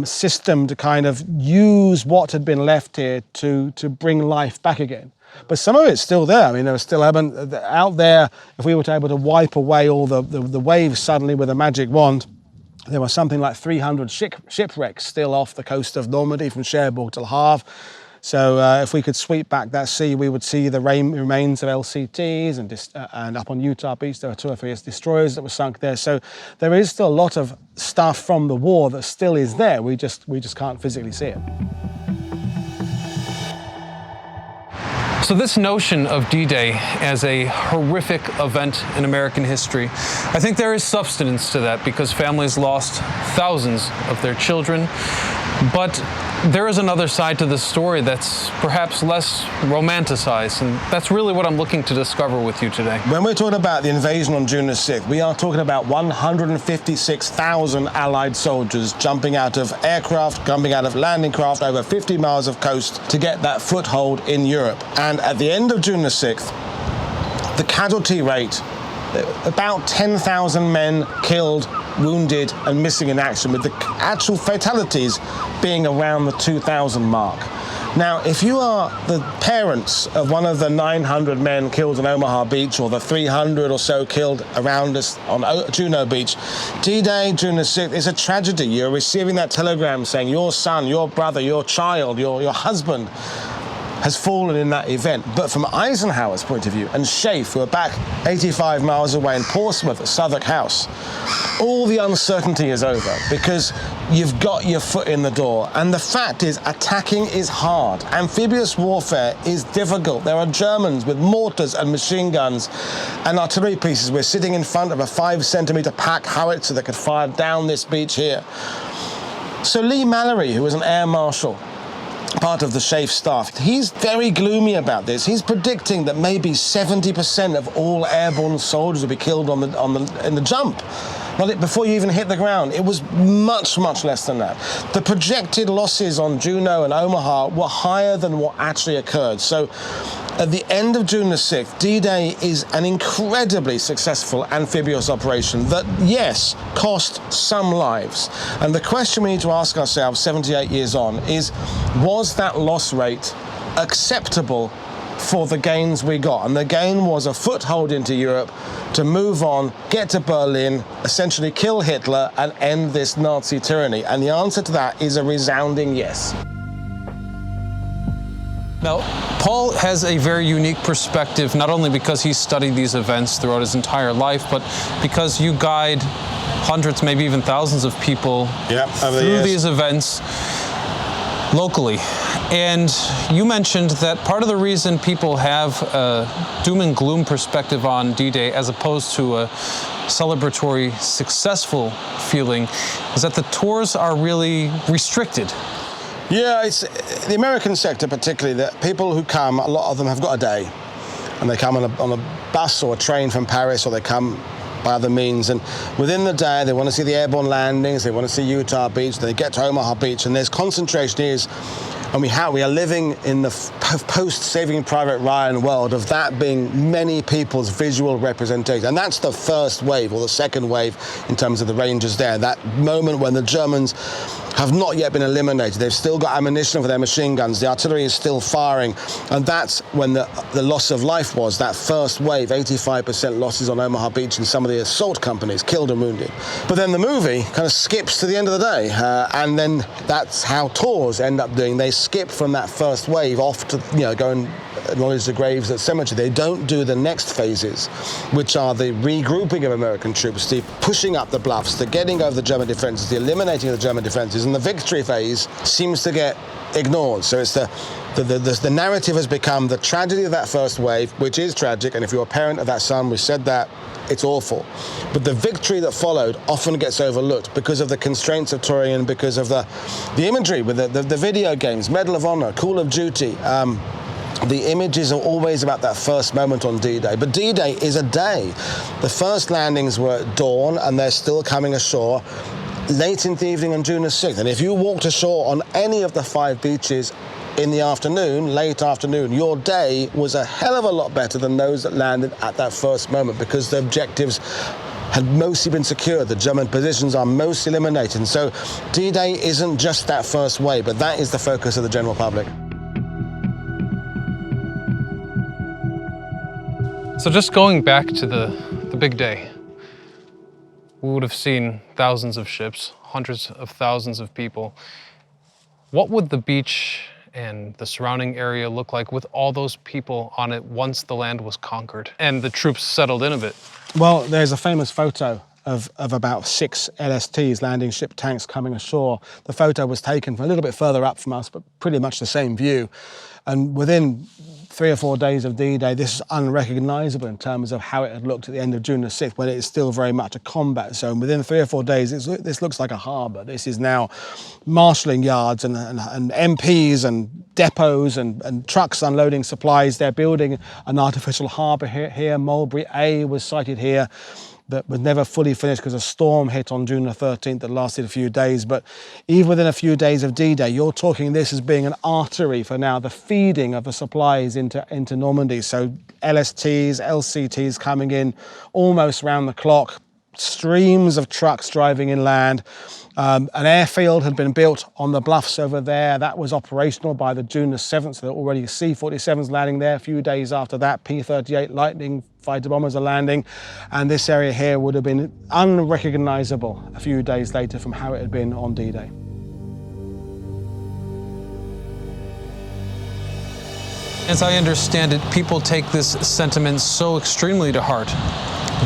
system to kind of use what had been left here to bring life back again. But some of it's still there. I mean, there was still out there. If we were able to wipe away all the waves suddenly with a magic wand, there was something like 300 shipwrecks still off the coast of Normandy from Cherbourg to Le Havre. So if we could sweep back that sea, we would see the remains of LCTs, and up on Utah Beach there were 2 or 3 destroyers that were sunk there. So there is still a lot of stuff from the war that still is there. We just can't physically see it. So this notion of D-Day as a horrific event in American history, I think there is substance to that because families lost thousands of their children. But there is another side to this story that's perhaps less romanticized, and that's really what I'm looking to discover with you today. When we're talking about the invasion on June the 6th, we are talking about 156,000 Allied soldiers jumping out of aircraft, jumping out of landing craft over 50 miles of coast to get that foothold in Europe. And at the end of June the 6th, the casualty rate, about 10,000 men killed, wounded and missing in action, with the actual fatalities being around the 2,000 mark. Now, if you are the parents of one of the 900 men killed on Omaha Beach, or the 300 or so killed around us on Juno Beach, D-Day, June the 6th, is a tragedy. You're receiving that telegram saying your son, your brother, your child, your husband has fallen in that event. But from Eisenhower's point of view, and Schaeff, who are back 85 miles away in Portsmouth at Southwark House, all the uncertainty is over because you've got your foot in the door. And the fact is, attacking is hard. Amphibious warfare is difficult. There are Germans with mortars and machine guns and artillery pieces. We're sitting in front of a 5 centimetre pack howitzer that could fire down this beach here. So Lee Mallory, who was an air marshal, part of the Schaeff staff, he's very gloomy about this. He's predicting that maybe 70% of all airborne soldiers will be killed in the jump. Before you even hit the ground. It was much, much less than that. The projected losses on Juno and Omaha were higher than what actually occurred. So at the end of June the 6th, D-Day is an incredibly successful amphibious operation that, yes, cost some lives. And the question we need to ask ourselves 78 years on is, was that loss rate acceptable for the gains we got. And the gain was a foothold into Europe to move on, get to Berlin, essentially kill Hitler and end this Nazi tyranny. And the answer to that is a resounding yes. Now, Paul has a very unique perspective, not only because he studied these events throughout his entire life, but because you guide hundreds, maybe even thousands of people through these events locally. And you mentioned that part of the reason people have a doom and gloom perspective on D-Day as opposed to a celebratory, successful feeling is that the tours are really restricted. Yeah, it's the American sector particularly, that people who come, a lot of them have got a day. And they come on a bus or a train from Paris, or they come by other means. And within the day, they want to see the airborne landings, they want to see Utah Beach, they get to Omaha Beach, and there's concentration is, and we are living in the post-Saving Private Ryan world of that being many people's visual representation. And that's the first wave, or the second wave, in terms of the Rangers there. That moment when the Germans have not yet been eliminated. They've still got ammunition for their machine guns. The artillery is still firing. And that's when the loss of life was, that first wave, 85% losses on Omaha Beach and some of the assault companies, killed and wounded. But then the movie kind of skips to the end of the day. And then that's how tours end up doing. They skip from that first wave off to, go and acknowledge the graves at cemetery. They don't do the next phases, which are the regrouping of American troops, the pushing up the bluffs, the getting over the German defenses, the eliminating of the German defenses, and the victory phase seems to get ignored. So it's the narrative has become the tragedy of that first wave, which is tragic, and if you're a parent of that son, we said that, it's awful. But the victory that followed often gets overlooked because of the constraints of touring and because of the imagery with the video games, Medal of Honor, Call of Duty. The images are always about that first moment on D-Day, but D-Day is a day. The first landings were at dawn, and they're still coming ashore late in the evening on June the 6th. And if you walked ashore on any of the 5 beaches in the afternoon, late afternoon, your day was a hell of a lot better than those that landed at that first moment, because the objectives had mostly been secured. The German positions are most eliminated. And so D-Day isn't just that first wave, but that is the focus of the general public. So just going back to the big day, we would have seen thousands of ships, hundreds of thousands of people. What would the beach and the surrounding area look like with all those people on it once the land was conquered and the troops settled in a bit? Well, there's a famous photo of about 6 LSTs, landing ship tanks, coming ashore. The photo was taken from a little bit further up from us, but pretty much the same view. And within 3 or 4 days of D-Day, this is unrecognizable in terms of how it had looked at the end of June the 6th, when it is still very much a combat zone. Within 3 or 4 days, this looks like a harbour. This is now marshalling yards and MPs and depots and trucks unloading supplies. They're building an artificial harbour here. Mulberry A was sited here, that was never fully finished because a storm hit on June the 13th that lasted a few days. But even within a few days of D-Day, you're talking this as being an artery for now the feeding of the supplies into Normandy. So LSTs, LCTs coming in almost round the clock, streams of trucks driving inland. An airfield had been built on the bluffs over there. That was operational by the June the 7th, so there were already C-47s landing there. A few days after that, P-38 Lightning fighter bombers are landing, and this area here would have been unrecognizable a few days later from how it had been on D-Day. As I understand it, people take this sentiment so extremely to heart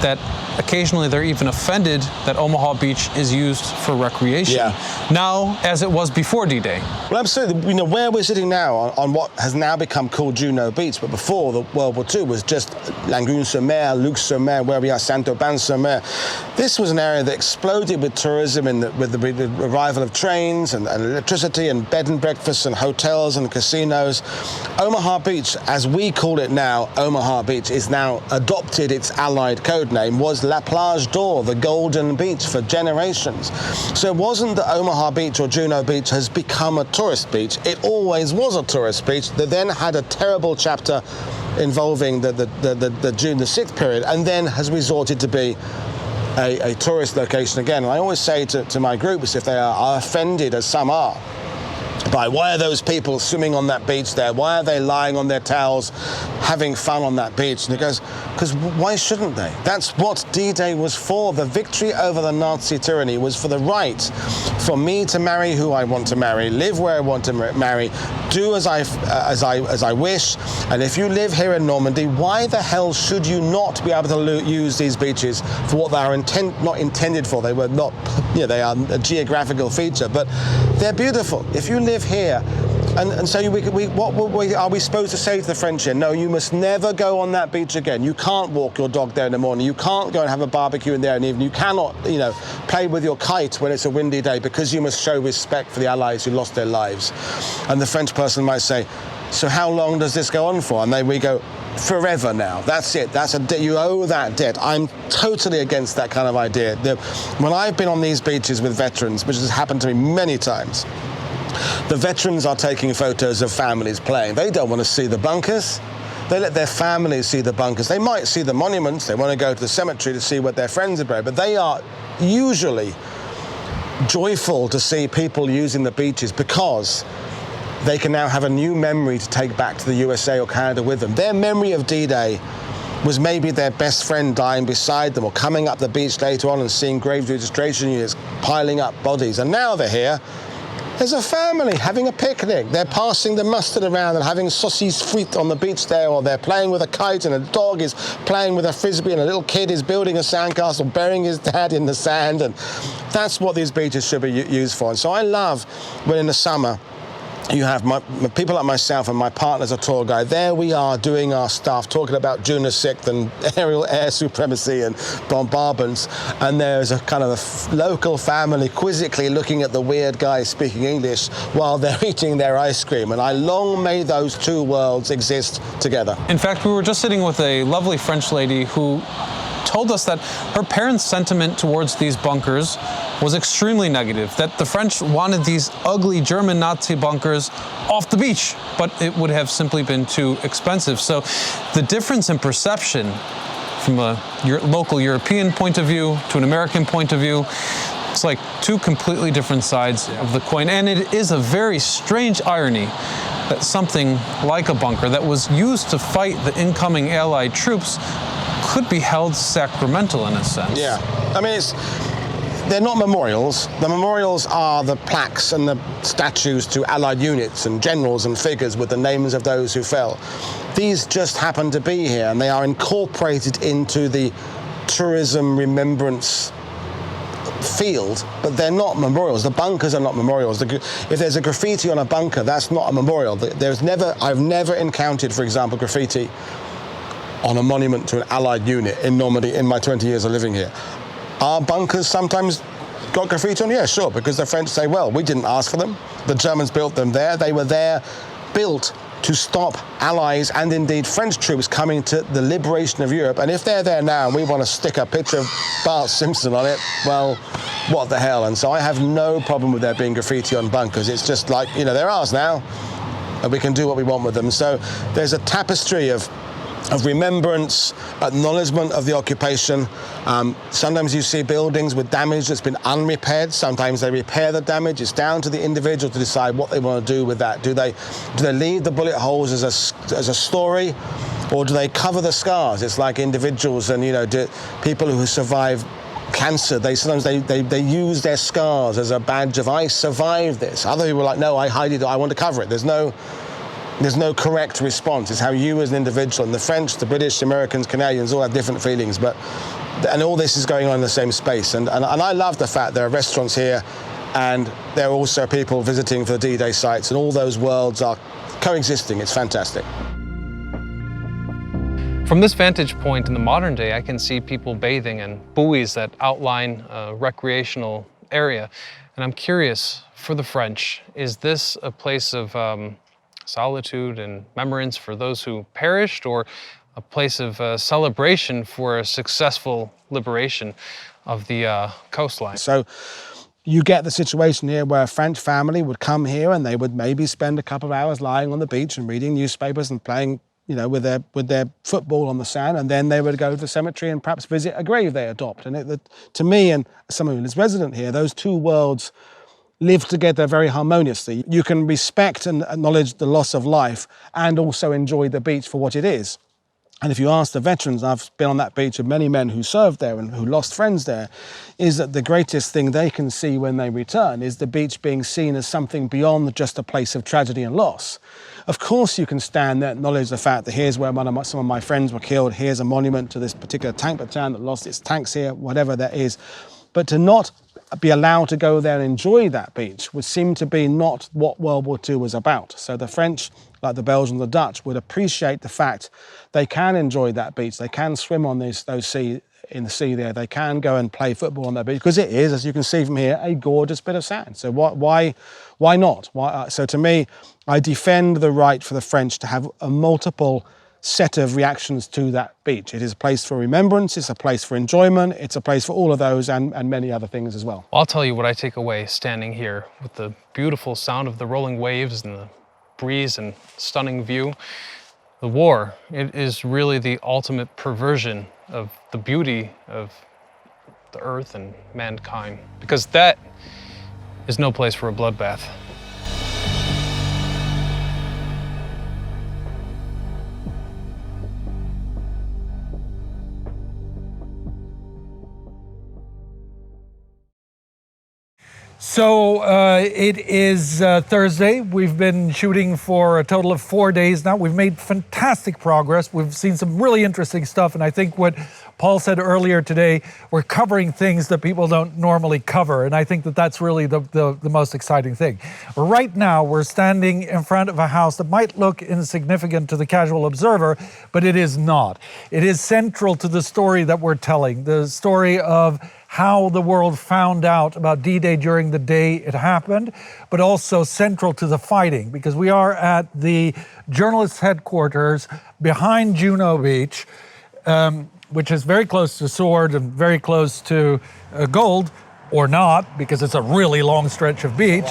that occasionally they're even offended that Omaha Beach is used for recreation. Yeah. Now, as it was before D-Day. Well, absolutely. Where we're sitting now on what has now become called Juno Beach, but before the World War II was just Langoon-sur-Mer, Luc-sur-Mer, where we are, Saint-Aubin-sur-Mer. This was an area that exploded with tourism with the arrival of trains and electricity and bed and breakfasts and hotels and casinos. Omaha Beach, as we call it now, Omaha Beach, is now adopted its allied code name, was La Plage d'Or, the Golden Beach, for generations. So it wasn't that Omaha Beach or Juno Beach has become a tourist beach. It always was a tourist beach that then had a terrible chapter involving the June the 6th period, and then has resorted to be a tourist location again. And I always say to my groups, if they are offended, as some are, by why are those people swimming on that beach there? Why are they lying on their towels, having fun on that beach? And he goes, because why shouldn't they? That's what D-Day was for. The victory over the Nazi tyranny was for the right for me to marry who I want to marry, live where I want to marry, do as I wish. And if you live here in Normandy, why the hell should you not be able to use these beaches for what they are not intended for? They were not, they are a geographical feature, but they're beautiful. If you live here, and so what are we supposed to say to the French here? No, you must never go on that beach again. You can't walk your dog there in the morning. You can't go and have a barbecue in there in the evening. You cannot, play with your kite when it's a windy day, because you must show respect for the Allies who lost their lives. And the French person might say, so how long does this go on for? And we go, forever now. That's it. That's a debt. You owe that debt. I'm totally against that kind of idea. When I've been on these beaches with veterans, which has happened to me many times, the veterans are taking photos of families playing. They don't want to see the bunkers. They let their families see the bunkers. They might see the monuments. They want to go to the cemetery to see what their friends are buried. But they are usually joyful to see people using the beaches, because they can now have a new memory to take back to the USA or Canada with them. Their memory of D-Day was maybe their best friend dying beside them, or coming up the beach later on and seeing grave registration units piling up bodies. And now they're here. There's a family having a picnic. They're passing the mustard around and having saucisse frites on the beach there, or they're playing with a kite and a dog is playing with a frisbee and a little kid is building a sandcastle, burying his dad in the sand. And that's what these beaches should be used for. And so I love when in the summer you have people like myself and my partner's a tour guide. There we are doing our stuff, talking about June the 6th and aerial air supremacy and bombardments. And there's a kind of a local family quizzically looking at the weird guy speaking English while they're eating their ice cream. And I long may those two worlds exist together. In fact, we were just sitting with a lovely French lady who told us that her parents' sentiment towards these bunkers was extremely negative, that the French wanted these ugly German Nazi bunkers off the beach, but it would have simply been too expensive. So the difference in perception from a local European point of view to an American point of view, it's like two completely different sides of the coin. And it is a very strange irony that something like a bunker that was used to fight the incoming Allied troops could be held sacramental in a sense. Yeah, I mean, they're not memorials. The memorials are the plaques and the statues to Allied units and generals and figures with the names of those who fell. These just happen to be here, and they are incorporated into the tourism remembrance field, but they're not memorials. The bunkers are not memorials. If there's a graffiti on a bunker, that's not a memorial. I've never encountered, for example, graffiti on a monument to an Allied unit in Normandy in my 20 years of living here. Are bunkers sometimes got graffiti on? Yeah, sure, because the French say, well, we didn't ask for them. The Germans built them there. They were there, built to stop Allies and indeed French troops coming to the liberation of Europe. And if they're there now and we want to stick a picture of Bart Simpson on it, well, what the hell? And so I have no problem with there being graffiti on bunkers. It's just like, they're ours now, and we can do what we want with them. So there's a tapestry of remembrance, acknowledgement of the occupation. Sometimes you see buildings with damage that's been unrepaired. Sometimes they repair the damage. It's down to the individual to decide what they want to do with that. Do they leave the bullet holes as a story, or do they cover the scars? It's like individuals and people who survive cancer. Sometimes they use their scars as a badge of I survived this. Other people are like, no, I hide it. I want to cover it. There's no correct response. It's how you as an individual, and the French, the British, the Americans, Canadians all have different feelings, and all this is going on in the same space. And I love the fact there are restaurants here, and there are also people visiting for the D-Day sites, and all those worlds are coexisting. It's fantastic. From this vantage point in the modern day, I can see people bathing in buoys that outline a recreational area. And I'm curious, for the French, is this a place of solitude and remembrance for those who perished, or a place of celebration for a successful liberation of the coastline? So you get the situation here where a French family would come here and they would maybe spend a couple of hours lying on the beach and reading newspapers and playing, with their football on the sand, and then they would go to the cemetery and perhaps visit a grave they adopt. And to me, and someone who is resident here, those two worlds live together very harmoniously. You can respect and acknowledge the loss of life and also enjoy the beach for what it is. And if you ask the veterans, I've been on that beach with many men who served there and who lost friends there, is that the greatest thing they can see when they return is the beach being seen as something beyond just a place of tragedy and loss. Of course you can stand there and acknowledge the fact that here's where some of my friends were killed, here's a monument to this particular tank battalion that lost its tanks here, whatever that is. But to not be allowed to go there and enjoy that beach would seem to be not what World War II was about. So the French, like the Belgians and the Dutch, would appreciate the fact they can enjoy that beach, they can swim on in the sea there, they can go and play football on that beach, because it is, as you can see from here, a gorgeous bit of sand. So why not? So to me, I defend the right for the French to have a multiple set of reactions to that beach. It is a place for remembrance, it's a place for enjoyment, it's a place for all of those and many other things as well. I'll tell you what I take away standing here with the beautiful sound of the rolling waves and the breeze and stunning view. The war, it is really the ultimate perversion of the beauty of the earth and mankind, because that is no place for a bloodbath. So it is Thursday. We've been shooting for a total of 4 days now. We've made fantastic progress. We've seen some really interesting stuff. And I think what Paul said earlier today, we're covering things that people don't normally cover. And I think that that's really the most exciting thing. Right now, we're standing in front of a house that might look insignificant to the casual observer, but it is not. It is central to the story that we're telling, the story of how the world found out about D-Day during the day it happened, but also central to the fighting, because we are at the journalists' headquarters behind Juno Beach, which is very close to Sword and very close to Gold, or not, because it's a really long stretch of beach.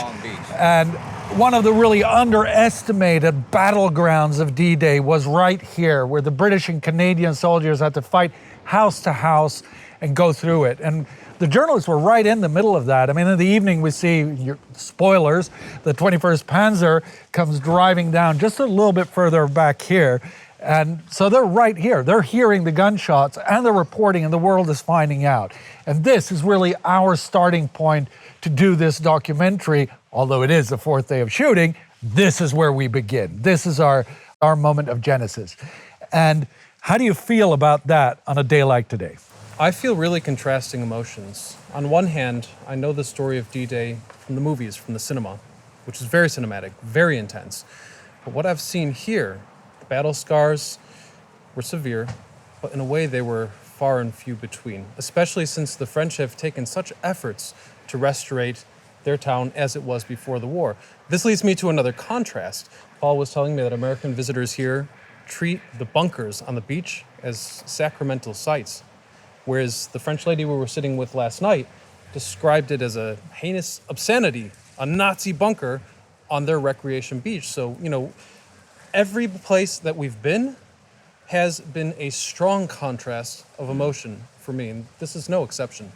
And one of the really underestimated battlegrounds of D-Day was right here, where the British and Canadian soldiers had to fight house to house and go through it. And the journalists were right in the middle of that. I mean, in the evening we see, spoilers, the 21st Panzer comes driving down just a little bit further back here. And so they're right here. They're hearing the gunshots and they're reporting, and the world is finding out. And this is really our starting point to do this documentary. Although it is the fourth day of shooting, this is where we begin. This is our moment of genesis. And how do you feel about that on a day like today? I feel really contrasting emotions. On one hand, I know the story of D-Day from the movies, from the cinema, which is very cinematic, very intense. But what I've seen here, the battle scars were severe, but in a way they were far and few between, especially since the French have taken such efforts to restore their town as it was before the war. This leads me to another contrast. Paul was telling me that American visitors here treat the bunkers on the beach as sacramental sites, whereas the French lady we were sitting with last night described it as a heinous obscenity, a Nazi bunker on their recreation beach. So, every place that we've been has been a strong contrast of emotion for me, and this is no exception.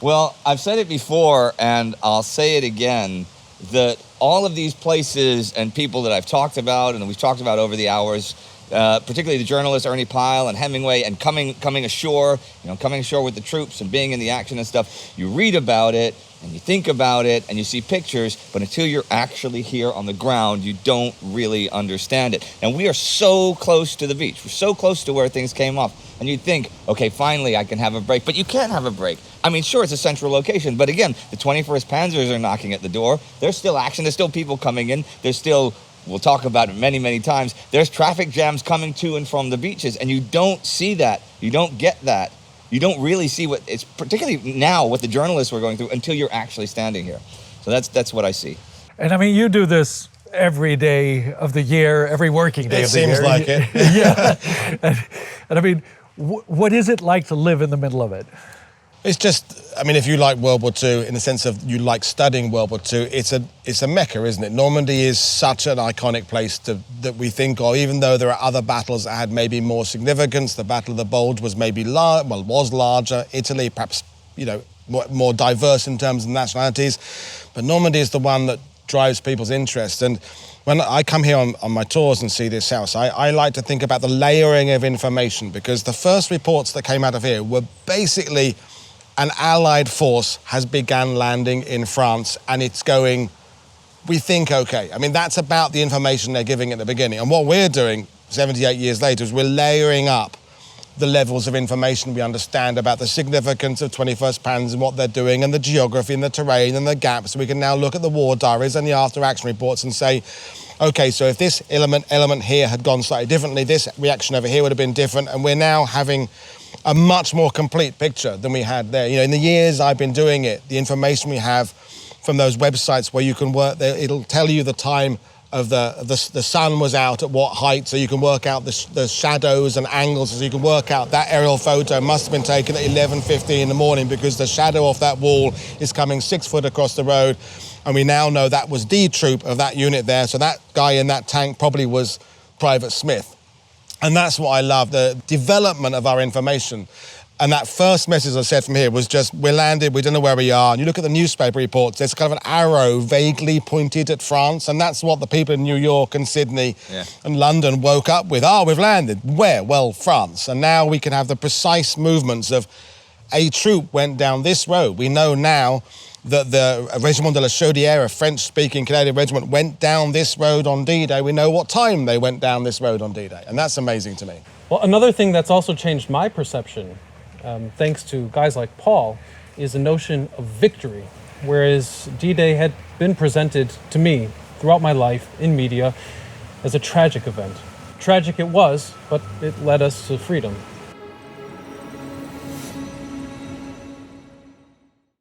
Well, I've said it before, and I'll say it again, that all of these places and people that I've talked about and that we've talked about over the hours, particularly the journalists Ernie Pyle and Hemingway, and coming ashore with the troops and being in the action and stuff, you read about it and you think about it and you see pictures, but until you're actually here on the ground, you don't really understand it. And we are so close to the beach. We're so close to where things came off. And you'd think, okay, finally I can have a break, but you can't have a break. I mean, sure, it's a central location, but again, the 21st Panzers are knocking at the door. There's still action. There's still people coming in. There's still, we'll talk about it many, many times, there's traffic jams coming to and from the beaches, and you don't see that. You don't get that. You don't really see what it's, particularly now, what the journalists were going through until you're actually standing here. So that's what I see. And I mean, you do this every day of the year, every working day of the year. It seems like it. Yeah. And I mean, what is it like to live in the middle of it? It's just, I mean, if you like World War II, in the sense of you like studying World War II, it's a mecca, isn't it? Normandy is such an iconic place that we think of, even though there are other battles that had maybe more significance. The Battle of the Bulge was maybe was larger. Italy, perhaps, more diverse in terms of nationalities. But Normandy is the one that drives people's interest. And when I come here on my tours and see this house, I like to think about the layering of information, because the first reports that came out of here were basically an Allied force has begun landing in France and it's going, we think, okay. I mean, that's about the information they're giving at the beginning. And what we're doing 78 years later is we're layering up the levels of information we understand about the significance of 21st Panzers and what they're doing and the geography and the terrain and the gaps. So we can now look at the war diaries and the after-action reports and say, okay, so if this element here had gone slightly differently, this reaction over here would have been different, and we're now having a much more complete picture than we had there. You know, in the years I've been doing it, the information we have from those websites where you can work, it'll tell you the time of the sun was out at what height, so you can work out the shadows and angles, so you can work out that aerial photo must have been taken at 11:50 in the morning because the shadow off that wall is coming 6 foot across the road, and we now know that was D Troop of that unit there, so that guy in that tank probably was Private Smith. And that's what I love, the development of our information. And that first message I said from here was just, we landed, we don't know where we are. And you look at the newspaper reports, there's kind of an arrow vaguely pointed at France. And that's what the people in New York and Sydney and London woke up with. Oh, we've landed. Where? Well, France. And now we can have the precise movements of a troop went down this road. We know now that the Régiment de la Chaudière, a French-speaking Canadian regiment, went down this road on D-Day. We know what time they went down this road on D-Day. And that's amazing to me. Well, another thing that's also changed my perception, thanks to guys like Paul, is the notion of victory. Whereas D-Day had been presented to me throughout my life in media as a tragic event. Tragic it was, but it led us to freedom.